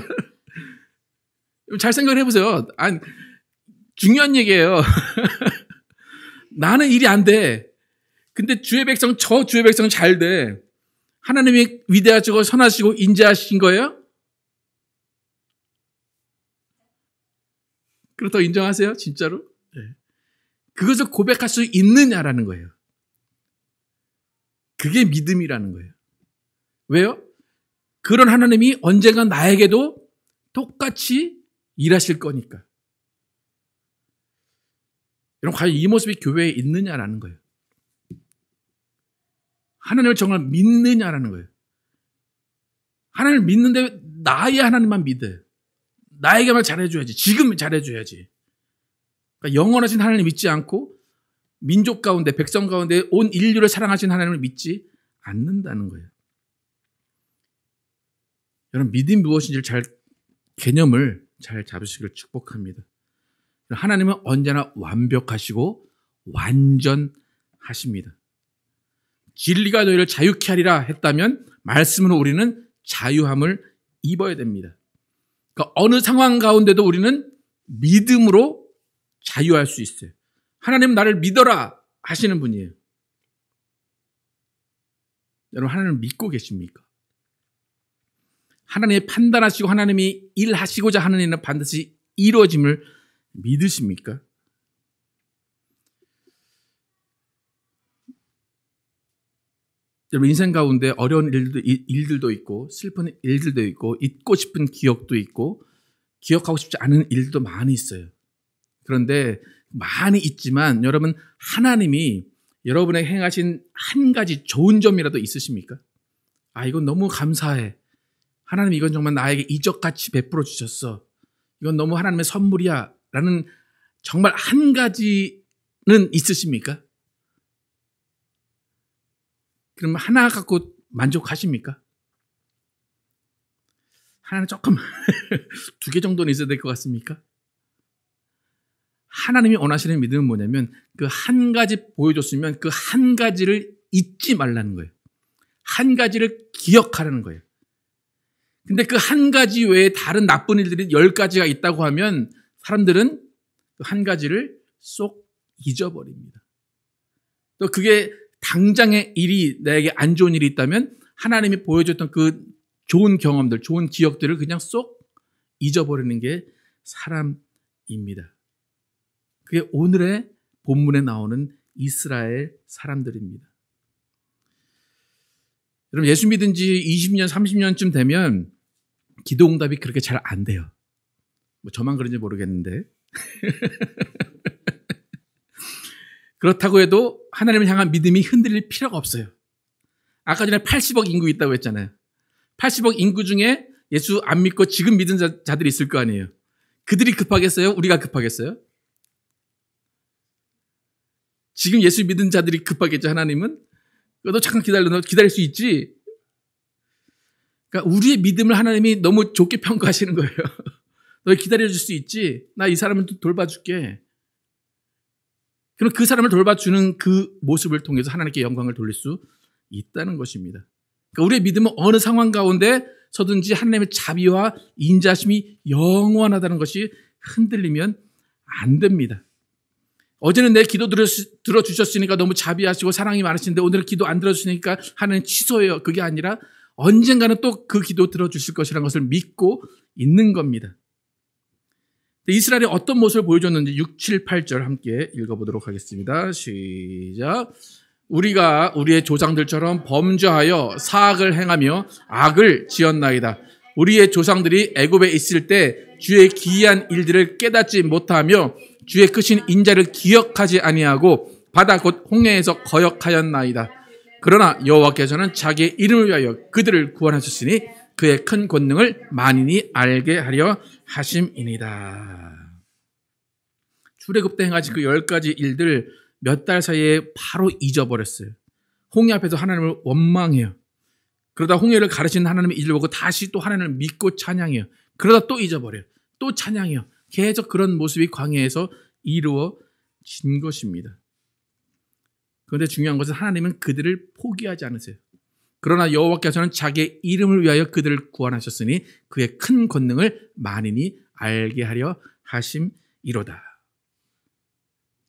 잘 생각을 해보세요. 아니, 중요한 얘기예요. 나는 일이 안 돼. 근데 주의 백성 잘 돼. 하나님이 위대하시고 선하시고 인자하신 거예요? 그렇다고 인정하세요? 진짜로? 네. 그것을 고백할 수 있느냐라는 거예요. 그게 믿음이라는 거예요. 왜요? 그런 하나님이 언젠가 나에게도 똑같이 일하실 거니까. 여러분, 과연 이 모습이 교회에 있느냐라는 거예요. 하나님을 정말 믿느냐라는 거예요. 하나님을 믿는데 나의 하나님만 믿어요. 나에게만 잘해줘야지. 지금 잘해줘야지. 그러니까 영원하신 하나님을 믿지 않고 민족 가운데, 백성 가운데 온 인류를 사랑하신 하나님을 믿지 않는다는 거예요. 여러분, 믿음이 무엇인지를 개념을 잘 잡으시기를 축복합니다. 하나님은 언제나 완벽하시고 완전하십니다. 진리가 너희를 자유케 하리라 했다면 말씀으로 우리는 자유함을 입어야 됩니다. 그러니까 어느 상황 가운데도 우리는 믿음으로 자유할 수 있어요. 하나님 나를 믿어라 하시는 분이에요. 여러분 하나님을 믿고 계십니까? 하나님이 판단하시고 하나님이 일하시고자 하는 일은 반드시 이루어짐을 믿으십니까? 여러분 인생 가운데 어려운 일들도 있고 슬픈 일들도 있고 잊고 싶은 기억도 있고 기억하고 싶지 않은 일도 많이 있어요. 그런데 많이 있지만 여러분 하나님이 여러분에게 행하신 한 가지 좋은 점이라도 있으십니까? 아 이건 너무 감사해. 하나님 이건 정말 나에게 이적같이 베풀어 주셨어. 이건 너무 하나님의 선물이야 라는 정말 한 가지는 있으십니까? 그럼 하나 갖고 만족하십니까? 하나는 조금 2개 정도는 있어야 될 것 같습니까? 하나님이 원하시는 믿음은 뭐냐면 그 한 가지 보여줬으면 그 한 가지를 잊지 말라는 거예요. 한 가지를 기억하라는 거예요. 근데 그 한 가지 외에 다른 나쁜 일들이 10가지가 있다고 하면 사람들은 그 한 가지를 쏙 잊어버립니다. 또 그게 당장의 일이 나에게 안 좋은 일이 있다면 하나님이 보여줬던 그 좋은 경험들, 좋은 기억들을 그냥 쏙 잊어버리는 게 사람입니다. 그게 오늘의 본문에 나오는 이스라엘 사람들입니다. 여러분 예수 믿은 지 20년, 30년쯤 되면 기도 응답이 그렇게 잘 안 돼요. 뭐 저만 그런지 모르겠는데. 그렇다고 해도 하나님을 향한 믿음이 흔들릴 필요가 없어요. 아까 전에 80억 인구 있다고 했잖아요. 80억 인구 중에 예수 안 믿고 지금 믿은 자들이 있을 거 아니에요. 그들이 급하겠어요? 우리가 급하겠어요? 지금 예수 믿은 자들이 급하겠죠, 하나님은? 너 잠깐 기다려. 너 기다릴 수 있지? 그러니까 우리의 믿음을 하나님이 너무 좋게 평가하시는 거예요. 너 기다려줄 수 있지? 나 이 사람을 돌봐줄게. 그럼 그 사람을 돌봐주는 그 모습을 통해서 하나님께 영광을 돌릴 수 있다는 것입니다. 그러니까 우리의 믿음은 어느 상황 가운데 서든지 하나님의 자비와 인자심이 영원하다는 것이 흔들리면 안 됩니다. 어제는 내 기도 들어주셨으니까 너무 자비하시고 사랑이 많으신데 오늘은 기도 안 들어주시니까 하나님 취소해요. 그게 아니라 언젠가는 또 그 기도 들어주실 것이라는 것을 믿고 있는 겁니다. 이스라엘이 어떤 모습을 보여줬는지 6, 7, 8절 함께 읽어보도록 하겠습니다. 시작. 우리가 우리의 조상들처럼 범죄하여 사악을 행하며 악을 지었나이다. 우리의 조상들이 애굽에 있을 때 주의 기이한 일들을 깨닫지 못하며 주의 크신 인자를 기억하지 아니하고 바다 곧 홍해에서 거역하였나이다. 그러나 여호와께서는 자기의 이름을 위하여 그들을 구원하셨으니 그의 큰 권능을 만인이 알게 하려 하심이니이다. 출애굽 때 행하신 그 10가지 일들 몇 달 사이에 바로 잊어버렸어요. 홍해 앞에서 하나님을 원망해요. 그러다 홍해를 가르치는 하나님의 일을 보고 다시 또 하나님을 믿고 찬양해요. 그러다 또 잊어버려요. 또 찬양해요. 계속 그런 모습이 광야에서 이루어진 것입니다. 그런데 중요한 것은 하나님은 그들을 포기하지 않으세요. 그러나 여호와께서는 자기의 이름을 위하여 그들을 구원하셨으니 그의 큰 권능을 만인이 알게 하려 하심이로다.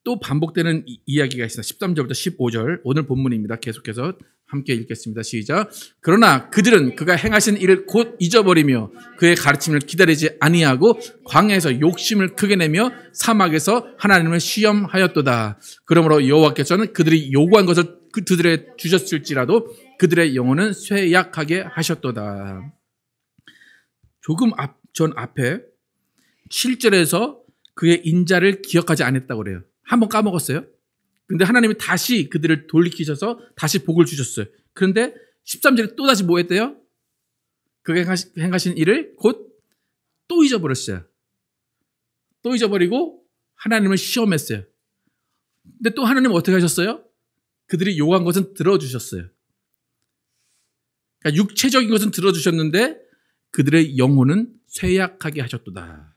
또 반복되는 이야기가 있습니다. 13절부터 15절 오늘 본문입니다. 계속해서 함께 읽겠습니다. 시작. 그러나 그들은 그가 행하신 일을 곧 잊어버리며 그의 가르침을 기다리지 아니하고 광야에서 욕심을 크게 내며 사막에서 하나님을 시험하였도다. 그러므로 여호와께서는 그들이 요구한 것을 그들에게 주셨을지라도 그들의 영혼은 쇠약하게 하셨도다. 조금 전 앞에 7절에서 그의 인자를 기억하지 않았다고 그래요. 한번 까먹었어요. 근데 하나님이 다시 그들을 돌이키셔서 다시 복을 주셨어요. 그런데 13절에 또 다시 뭐 했대요? 그가 행하신 일을 곧 또 잊어버렸어요. 또 잊어버리고 하나님을 시험했어요. 근데 또 하나님은 어떻게 하셨어요? 그들이 요구한 것은 들어주셨어요. 그러니까 육체적인 것은 들어주셨는데 그들의 영혼은 쇠약하게 하셨도다.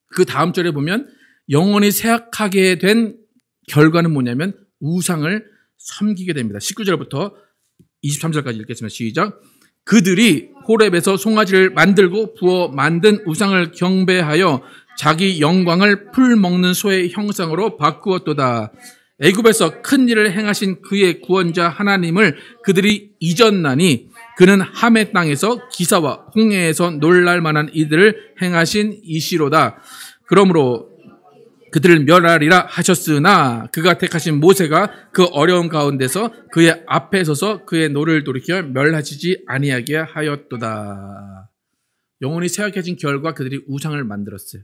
그 다음 절에 보면 영혼이 쇠약하게 된 결과는 뭐냐면 우상을 섬기게 됩니다. 19절부터 23절까지 읽겠습니다. 시작. 그들이 호렙에서 송아지를 만들고 부어 만든 우상을 경배하여 자기 영광을 풀 먹는 소의 형상으로 바꾸었도다. 애굽에서 큰 일을 행하신 그의 구원자 하나님을 그들이 잊었나니 그는 함의 땅에서 기사와 홍해에서 놀랄 만한 이들을 행하신 이시로다. 그러므로 그들을 멸하리라 하셨으나 그가 택하신 모세가 그 어려운 가운데서 그의 앞에 서서 그의 노를 돌이켜 멸하시지 아니하게 하였도다. 영혼이 쇠약해진 결과 그들이 우상을 만들었어요.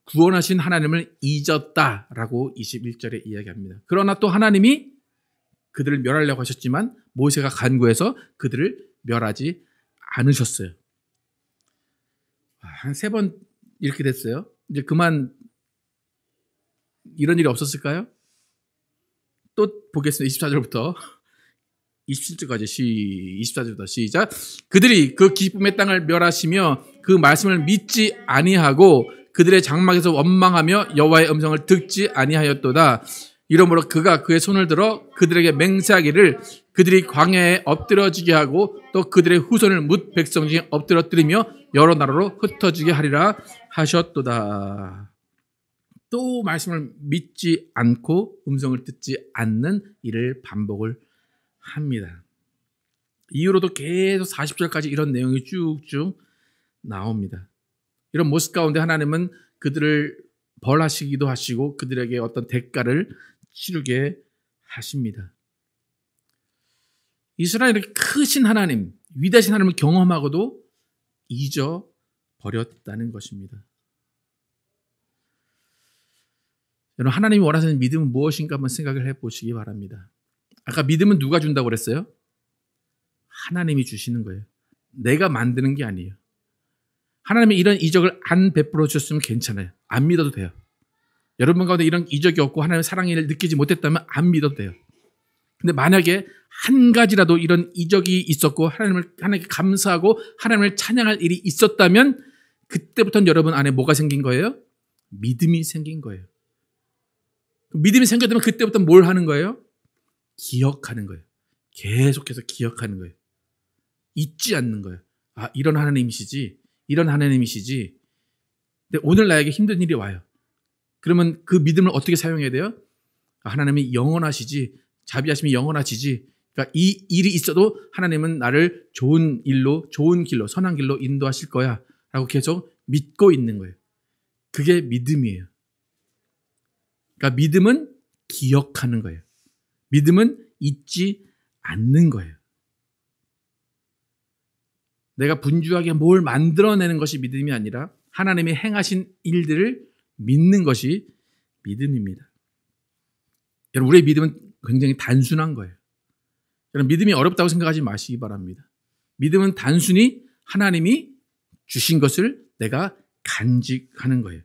구원하신 하나님을 잊었다라고 21절에 이야기합니다. 그러나 또 하나님이 그들을 멸하려고 하셨지만 모세가 간구해서 그들을 멸하지 않으셨어요. 한 3번 이렇게 됐어요. 이제 그만 이런 일이 없었을까요? 또 보겠습니다. 24절부터 27절까지 24절부터 시작. 그들이 그 기쁨의 땅을 멸하시며 그 말씀을 믿지 아니하고 그들의 장막에서 원망하며 여호와의 음성을 듣지 아니하였도다. 이러므로 그가 그의 손을 들어 그들에게 맹세하기를 그들이 광야에 엎드러지게 하고 또 그들의 후손을 뭇 백성 중에 엎드러뜨리며 여러 나라로 흩어지게 하리라 하셨도다. 또 말씀을 믿지 않고 음성을 듣지 않는 일을 반복을 합니다. 이후로도 계속 40절까지 이런 내용이 쭉쭉 나옵니다. 이런 모습 가운데 하나님은 그들을 벌하시기도 하시고 그들에게 어떤 대가를 치르게 하십니다. 이스라엘의 크신 하나님, 위대하신 하나님을 경험하고도 잊어버렸다는 것입니다. 여러분, 하나님이 원하시는 믿음은 무엇인가 한번 생각을 해보시기 바랍니다. 아까 믿음은 누가 준다고 그랬어요? 하나님이 주시는 거예요. 내가 만드는 게 아니에요. 하나님이 이런 이적을 안 베풀어 주셨으면 괜찮아요. 안 믿어도 돼요. 여러분 가운데 이런 이적이 없고 하나님의 사랑을 느끼지 못했다면 안 믿어도 돼요. 근데 만약에 한 가지라도 이런 이적이 있었고 하나님께 감사하고 하나님을 찬양할 일이 있었다면 그때부터는 여러분 안에 뭐가 생긴 거예요? 믿음이 생긴 거예요. 믿음이 생겼다면 그때부터 뭘 하는 거예요? 기억하는 거예요. 계속해서 기억하는 거예요. 잊지 않는 거예요. 아, 이런 하나님이시지. 이런 하나님이시지. 근데 오늘 나에게 힘든 일이 와요. 그러면 그 믿음을 어떻게 사용해야 돼요? 아, 하나님이 영원하시지. 자비하심이 영원하시지. 그러니까 이 일이 있어도 하나님은 나를 좋은 일로, 좋은 길로, 선한 길로 인도하실 거야 라고 계속 믿고 있는 거예요. 그게 믿음이에요. 그러니까 믿음은 기억하는 거예요. 믿음은 잊지 않는 거예요. 내가 분주하게 뭘 만들어내는 것이 믿음이 아니라 하나님이 행하신 일들을 믿는 것이 믿음입니다. 여러분, 우리의 믿음은 굉장히 단순한 거예요. 여러분, 믿음이 어렵다고 생각하지 마시기 바랍니다. 믿음은 단순히 하나님이 주신 것을 내가 간직하는 거예요.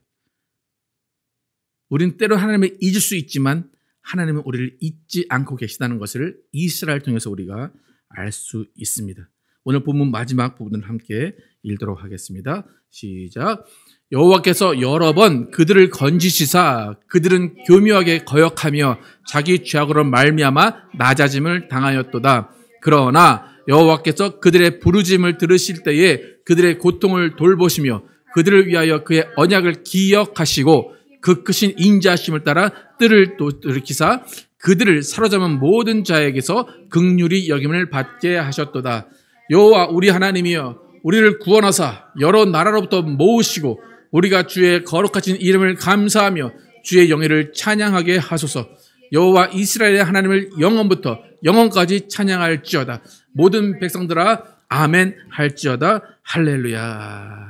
우리는 때로 하나님을 잊을 수 있지만 하나님은 우리를 잊지 않고 계시다는 것을 이스라엘 통해서 우리가 알 수 있습니다. 오늘 본문 마지막 부분을 함께 읽도록 하겠습니다. 시작. 여호와께서 여러 번 그들을 건지시사 그들은 교묘하게 거역하며 자기 죄악으로 말미암아 낮아짐을 당하였도다. 그러나 여호와께서 그들의 부르짖음을 들으실 때에 그들의 고통을 돌보시며 그들을 위하여 그의 언약을 기억하시고 그 크신 인자하심을 따라 뜰을 돌이키사 그들을 사로잡은 모든 자에게서 긍휼히 여김을 받게 하셨도다. 여호와 우리 하나님이여 우리를 구원하사 여러 나라로부터 모으시고 우리가 주의 거룩하신 이름을 감사하며 주의 영예를 찬양하게 하소서. 여호와 이스라엘의 하나님을 영원부터 영원까지 찬양할지어다. 모든 백성들아 아멘 할지어다. 할렐루야.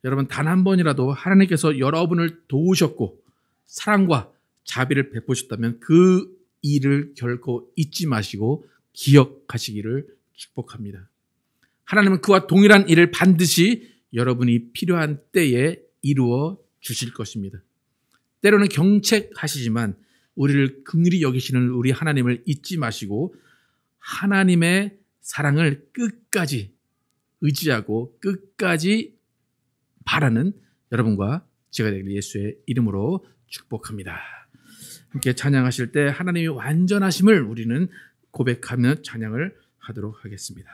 여러분, 단 한 번이라도 하나님께서 여러분을 도우셨고 사랑과 자비를 베푸셨다면 그 일을 결코 잊지 마시고 기억하시기를 축복합니다. 하나님은 그와 동일한 일을 반드시 여러분이 필요한 때에 이루어 주실 것입니다. 때로는 경책하시지만 우리를 긍휼히 여기시는 우리 하나님을 잊지 마시고 하나님의 사랑을 끝까지 의지하고 끝까지 바라는 여러분과 제가 되길 예수의 이름으로 축복합니다. 함께 찬양하실 때 하나님의 완전하심을 우리는 고백하며 찬양을 하도록 하겠습니다.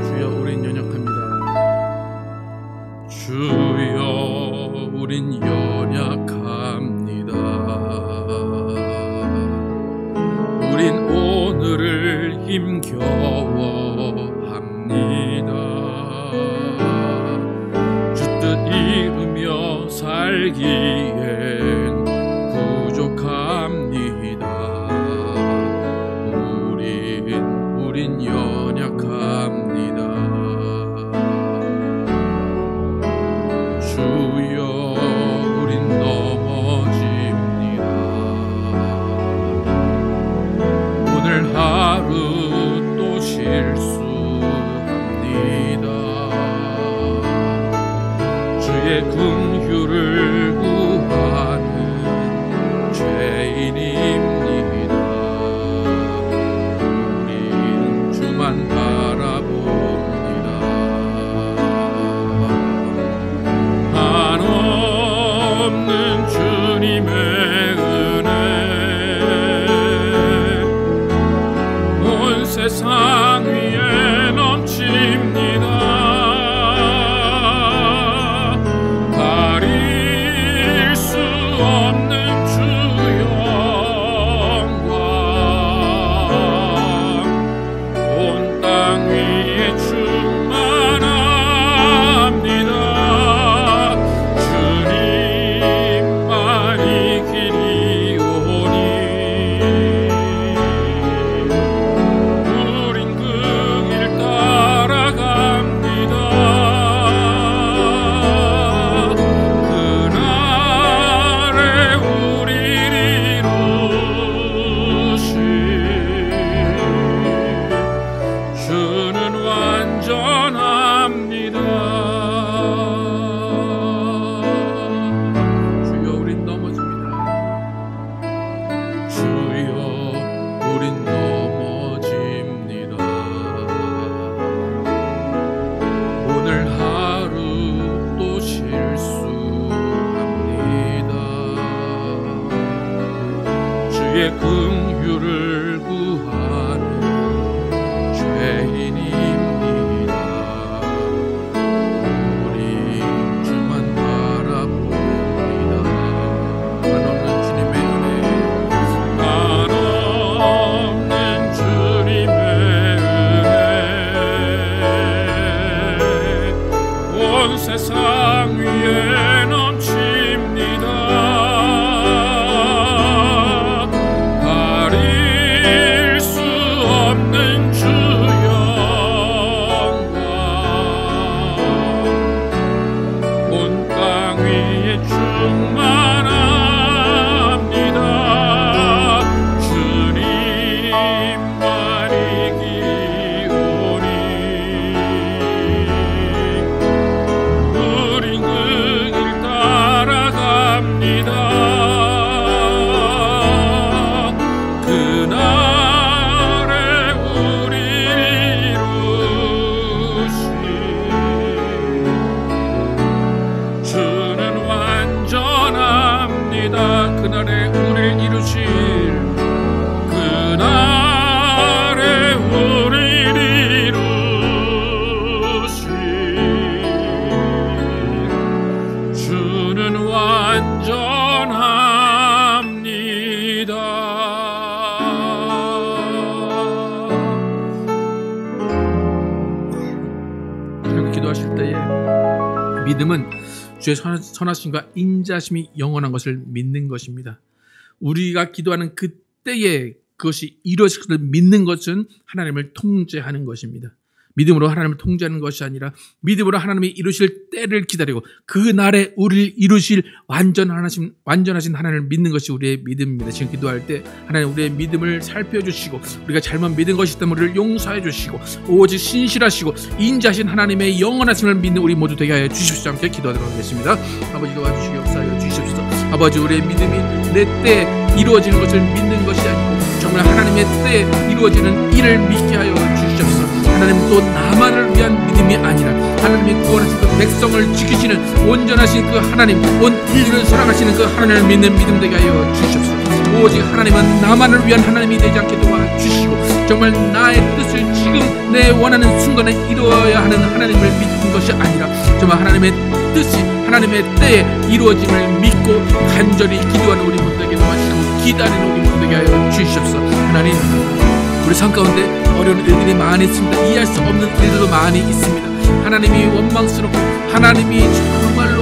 주여 우린 연약합니다. 주여 우린 연약합니다. 우린 오늘을 힘겨워합니다. 주 뜻 이루며 살기엔 부족합니다. 우린 연약합니다. 주여 우린 넘어집니다. 오늘 하루 또 실수합니다. 주의 긍휼을 구하는 죄인입니다. 우린 주만 바라봅니다. 한없는 주님의 은혜 온 세상 위에 넘칩니다. 가릴 수 없는 주 영광 온 땅 위에 충만합니다. 주님만이 길이오니 우린 그 길 따라갑니다. 그날에 우리를 이루신 주는 완전합니다. 주여 우린 넘어집니다. 주여 우린 넘어집니다. 오늘 하루 또 실수합니다. 주의 긍휼을 구하는 죄인입니다. 우리 주만 바라봅니다. 한없는 주님의 은혜 한없는 주님의 은혜 온 세상 위에 넘칩니다. 가릴 수 없는 주 영광 온 땅 위에 충만합니다. 주님만이 길이오니 우린 그 길 따라갑니다. 그날에 우리를 이루신 주는 완전합니다. 그날에 우리를 이루실 그날에 우리를 이루신 주는 완전합니다. 이렇게 기도하실 때에 믿음은 주의 선하심과 인자심이 영원한 것을 믿는 것입니다. 우리가 기도하는 그때에 그것이 이루어질 것을 믿는 것은 하나님을 통제하는 것입니다. 믿음으로 하나님을 통제하는 것이 아니라 믿음으로 하나님이 이루실 때를 기다리고 그날에 우리를 이루실 완전하신 하나님을 믿는 것이 우리의 믿음입니다. 지금 기도할 때 하나님 우리의 믿음을 살펴주시고 우리가 잘못 믿은 것이 있다면 우리를 용서해 주시고 오직 신실하시고 인자하신 하나님의 영원하심을 믿는 우리 모두 되게 하여 주십시오. 함께 기도하도록 하겠습니다. 아버지 도와주시기 역사하여 주십시오. 아버지 우리의 믿음이 내 때에 이루어지는 것을 믿는 것이 아니고 정말 하나님의 때에 이루어지는 일을 믿게 하여 주십시오. 하나님 또 나만을 위한 믿음이 아니라 하나님이 구원하신 그 백성을 지키시는 온전하신 그 하나님, 온 인류를 사랑하시는 그 하나님을 믿는 믿음 되게 하여 주시옵소서. 오직 하나님은 나만을 위한 하나님이 되지 않게 도와주시고 정말 나의 뜻을 지금 내 원하는 순간에 이루어야 하는 하나님을 믿는 것이 아니라 정말 하나님의 뜻이 하나님의 때에 이루어짐을 믿고 간절히 기도하는 우리 모두에게 도와주시고 기다리는 우리 모두에게 하여 주시옵소서. 하나님, 우리 삶 가운데 어려운 일들이 많이 있습니다. 이해할 수 없는 일들도 많이 있습니다. 하나님이 원망스럽고 하나님이 정말로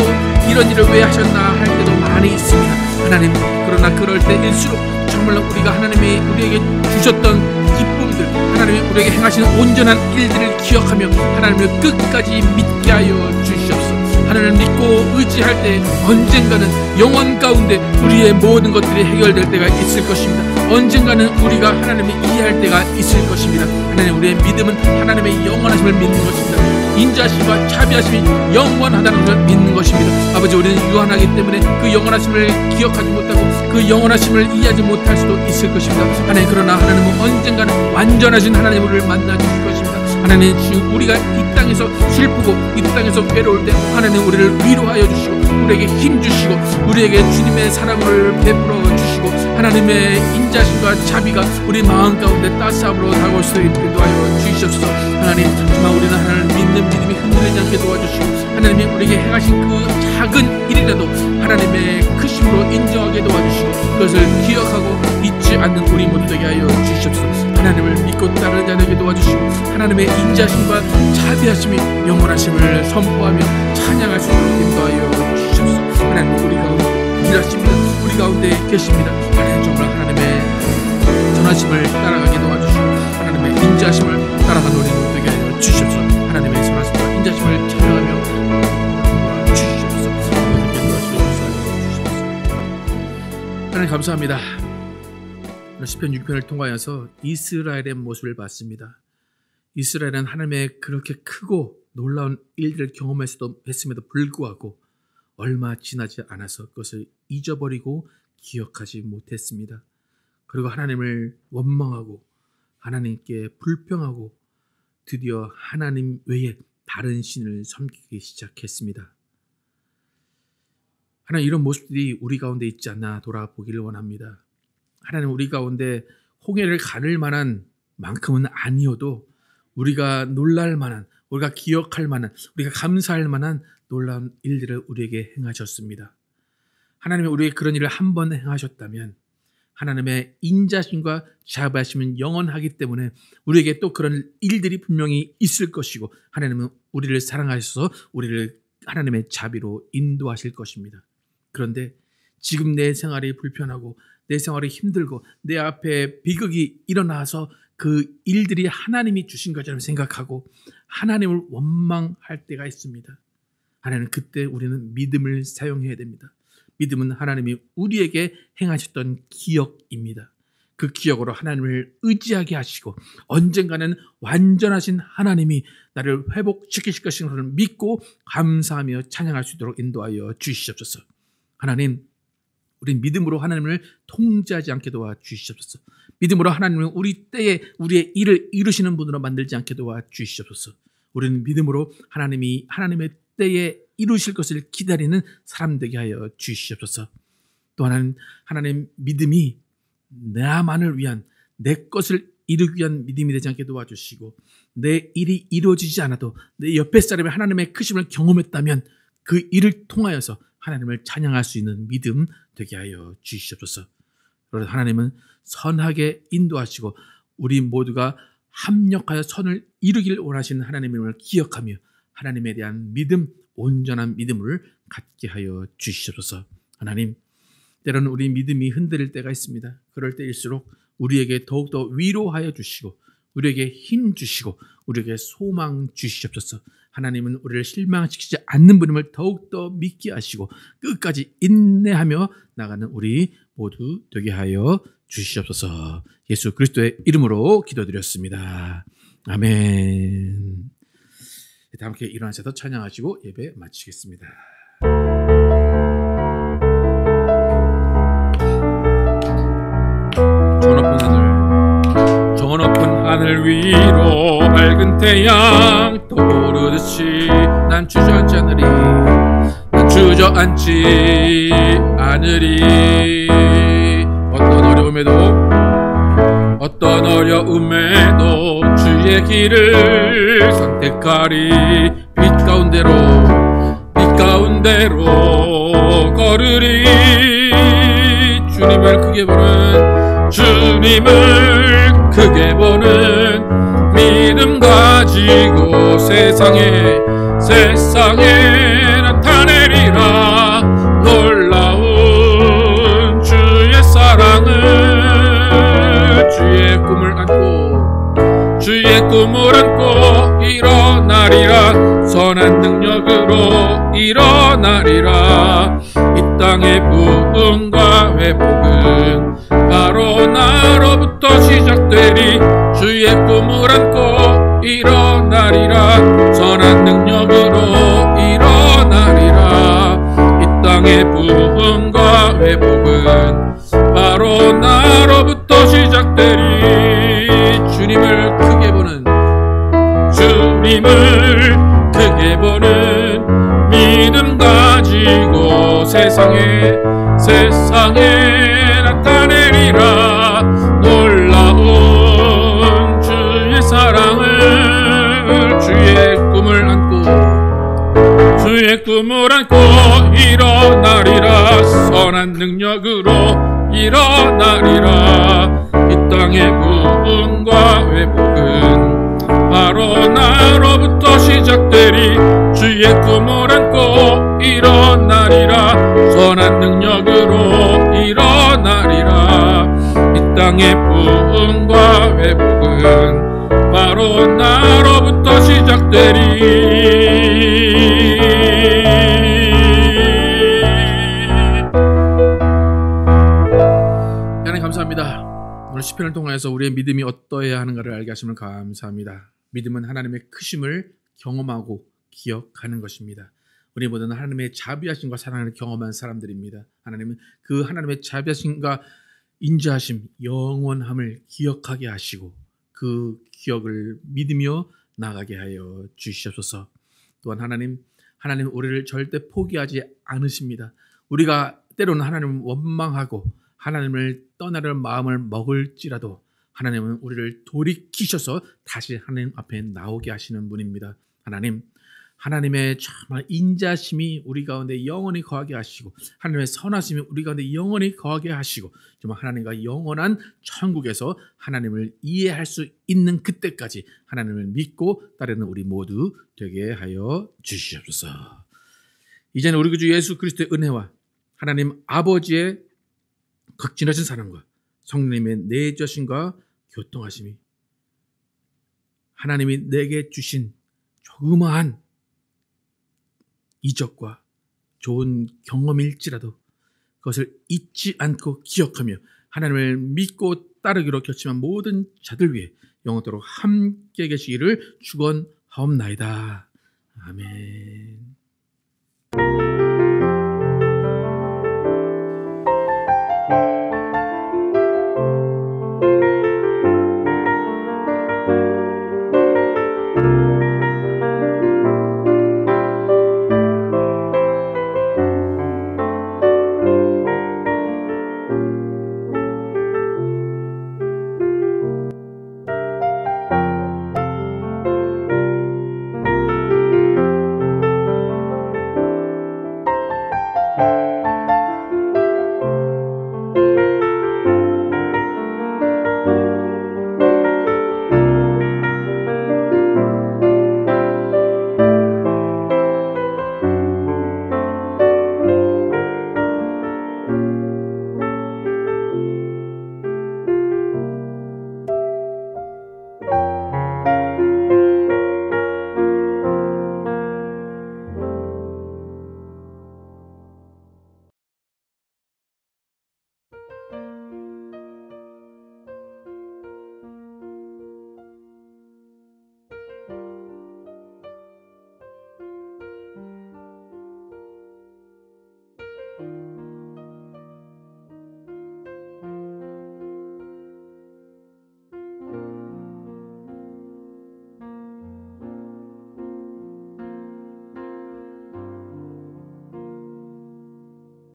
이런 일을 왜 하셨나 할 때도 많이 있습니다. 하나님, 그러나 그럴 때일수록 정말로 우리가 하나님이 우리에게 주셨던 기쁨들, 하나님이 우리에게 행하시는 온전한 일들을 기억하며 하나님을 끝까지 믿게 하여 주시옵소서. 하나님을 믿고 의지할 때 언젠가는 영원 가운데 우리의 모든 것들이 해결될 때가 있을 것입니다. 언젠가는 우리가 하나님을 이해할 때가 있을 것입니다. 하나님, 우리의 믿음은 하나님의 영원하심을 믿는 것입니다. 인자심과 자비하심이 영원하다는 것을 믿는 것입니다. 아버지, 우리는 유한하기 때문에 그 영원하심을 기억하지 못하고 그 영원하심을 이해하지 못할 수도 있을 것입니다. 하나님, 그러나 하나님은 언젠가는 완전하신 하나님을 만나 주실 것입니다. 하나님, 지금 우리가 이 땅에서 슬프고 이 땅에서 괴로울 때 하나님 우리를 위로하여 주시고 우리에게 힘 주시고 우리에게 주님의 사랑을 베풀어 주시고 하나님의 인자심과 자비가 우리 마음 가운데 따스함으로 다가올 수 있도록 하여 주시옵소서. 하나님, 정말 우리는 하나님을 믿는 믿음이 흔들리지 않게 도와주시고 하나님이 우리에게 행하신 그 작은 일이라도 하나님의 크심으로 인정하게 도와주시고 그것을 기억하고 잊지 않는 우리 모두 되게 하여 주시옵소서. 하나님을 믿고 따르는 자들에게 도와주시고 하나님의 인자심과 자비하심이 영원하심을 선포하며 찬양할 수 있도록 인도하여 주시옵소서. 하나님, 우리 가운데 일하십니다. 우리 가운데 계십니다. 하나님, 정말 하나님의 선하심을 따라가게 도와주시고 하나님의 인자심을 따라가는 우리 모두 되게 하여 주시옵소서. 하나님의 선하심과 인자심을 찬양하며 주시옵소서. 하나님, 감사합니다. 시편 6편을 통하여서 이스라엘의 모습을 봤습니다. 이스라엘은 하나님의 그렇게 크고 놀라운 일들을 경험했음에도 불구하고 얼마 지나지 않아서 그것을 잊어버리고 기억하지 못했습니다. 그리고 하나님을 원망하고 하나님께 불평하고 드디어 하나님 외에 다른 신을 섬기기 시작했습니다. 하나님, 이런 모습들이 우리 가운데 있지 않나 돌아보기를 원합니다. 하나님, 우리 가운데 홍해를 가를 만한 만큼은 아니어도 우리가 놀랄 만한, 우리가 기억할 만한, 우리가 감사할 만한 놀라운 일들을 우리에게 행하셨습니다. 하나님이 우리에게 그런 일을 한 번 행하셨다면 하나님의 인자심과 자비하심은 영원하기 때문에 우리에게 또 그런 일들이 분명히 있을 것이고 하나님은 우리를 사랑하셔서 우리를 하나님의 자비로 인도하실 것입니다. 그런데 지금 내 생활이 불편하고 내 생활이 힘들고 내 앞에 비극이 일어나서 그 일들이 하나님이 주신 것처럼 생각하고 하나님을 원망할 때가 있습니다. 하나님, 그때 우리는 믿음을 사용해야 됩니다. 믿음은 하나님이 우리에게 행하셨던 기억입니다. 그 기억으로 하나님을 의지하게 하시고 언젠가는 완전하신 하나님이 나를 회복시키실 것을 믿고 감사하며 찬양할 수 있도록 인도하여 주시옵소서. 하나님, 우리 믿음으로 하나님을 통제하지 않게 도와주시옵소서. 믿음으로 하나님을 우리 때에 우리의 일을 이루시는 분으로 만들지 않게 도와주시옵소서. 우리는 믿음으로 하나님의 때에 이루실 것을 기다리는 사람 되게 하여 주시옵소서. 또 하나님 믿음이 나만을 위한 내 것을 이루기 위한 믿음이 되지 않게 도와주시고 내 일이 이루어지지 않아도 내 옆에 사람이 하나님의 크심을 경험했다면 그 일을 통하여서 하나님을 찬양할 수 있는 믿음 되게 하여 주시옵소서. 그래서 하나님은 선하게 인도하시고 우리 모두가 합력하여 선을 이루기를 원하시는 하나님을 기억하며 하나님에 대한 믿음, 온전한 믿음을 갖게 하여 주시옵소서. 하나님, 때로는 우리 믿음이 흔들릴 때가 있습니다. 그럴 때일수록 우리에게 더욱더 위로하여 주시고 우리에게 힘 주시고 우리에게 소망 주시옵소서. 하나님은 우리를 실망시키지 않는 분임을 더욱더 믿게 하시고 끝까지 인내하며 나가는 우리 모두 되게 하여 주시옵소서. 예수 그리스도의 이름으로 기도드렸습니다. 아멘. 다 함께 일어나셔서 찬양하시고 예배 마치겠습니다. 저 높은 하늘 위로 밝은 태양 떠오르듯이 난 주저앉지 않으리. 난 주저앉지 않으리. 어떤 어려움에도 주의 길을 선택하리. 빛 가운데로 걸으리. 주님을 크게 보는 믿음 가지고 세상에 나타내리라. 놀라운 주의 사랑을, 주의 꿈을 안고 일어나리라. 선한 능력으로 일어나리라. 이 땅의 부흥과 회복은 바로 나로부터 시작되리. 주의 꿈을 안고 일어나리라. 선한 능력으로 일어나리라. 이 땅의 부흥과 회복은 바로 나로부터 시작되리. 주님을 크게 보는 믿음 가지고 세상에 나타내리라. 놀라운 주의 사랑을, 주의 꿈을 안고 일어나리라. 선한 능력으로 일어나리라. 이 땅의 부흥과 회복은 바로 나로부터 시작되리. 주의 꿈을 안고 일어나리라. 선한 능력으로 일어나리라. 이 땅의 부흥과 회복은 바로 나로부터 시작되리. 하나님 감사합니다. 오늘 시편을 통해서 우리의 믿음이 어떠해야 하는가를 알게 하심을 감사합니다. 믿음은 하나님의 크심을 경험하고 기억하는 것입니다. 우리 모두는 하나님의 자비하심과 사랑을 경험한 사람들입니다. 하나님은 그 하나님의 자비하심과 인자하심, 영원함을 기억하게 하시고 그 기억을 믿으며 나가게 하여 주시옵소서. 또한 하나님 우리를 절대 포기하지 않으십니다. 우리가 때로는 하나님을 원망하고 하나님을 떠나려 마음을 먹을지라도 하나님은 우리를 돌이키셔서 다시 하나님 앞에 나오게 하시는 분입니다. 하나님의 정말 인자심이 우리 가운데 영원히 거하게 하시고 하나님의 선하심이 우리 가운데 영원히 거하게 하시고 정말 하나님과 영원한 천국에서 하나님을 이해할 수 있는 그때까지 하나님을 믿고 따르는 우리 모두 되게 하여 주시옵소서. 이제는 우리 주 예수 그리스도의 은혜와 하나님 아버지의 극진하신 사랑과 성령님의 내주하심과 교통하심이 하나님이 내게 주신 조그마한 이적과 좋은 경험일지라도 그것을 잊지 않고 기억하며 하나님을 믿고 따르기로 결심한 모든 자들 위해 영원토록 함께 계시기를 축원하옵나이다. 아멘.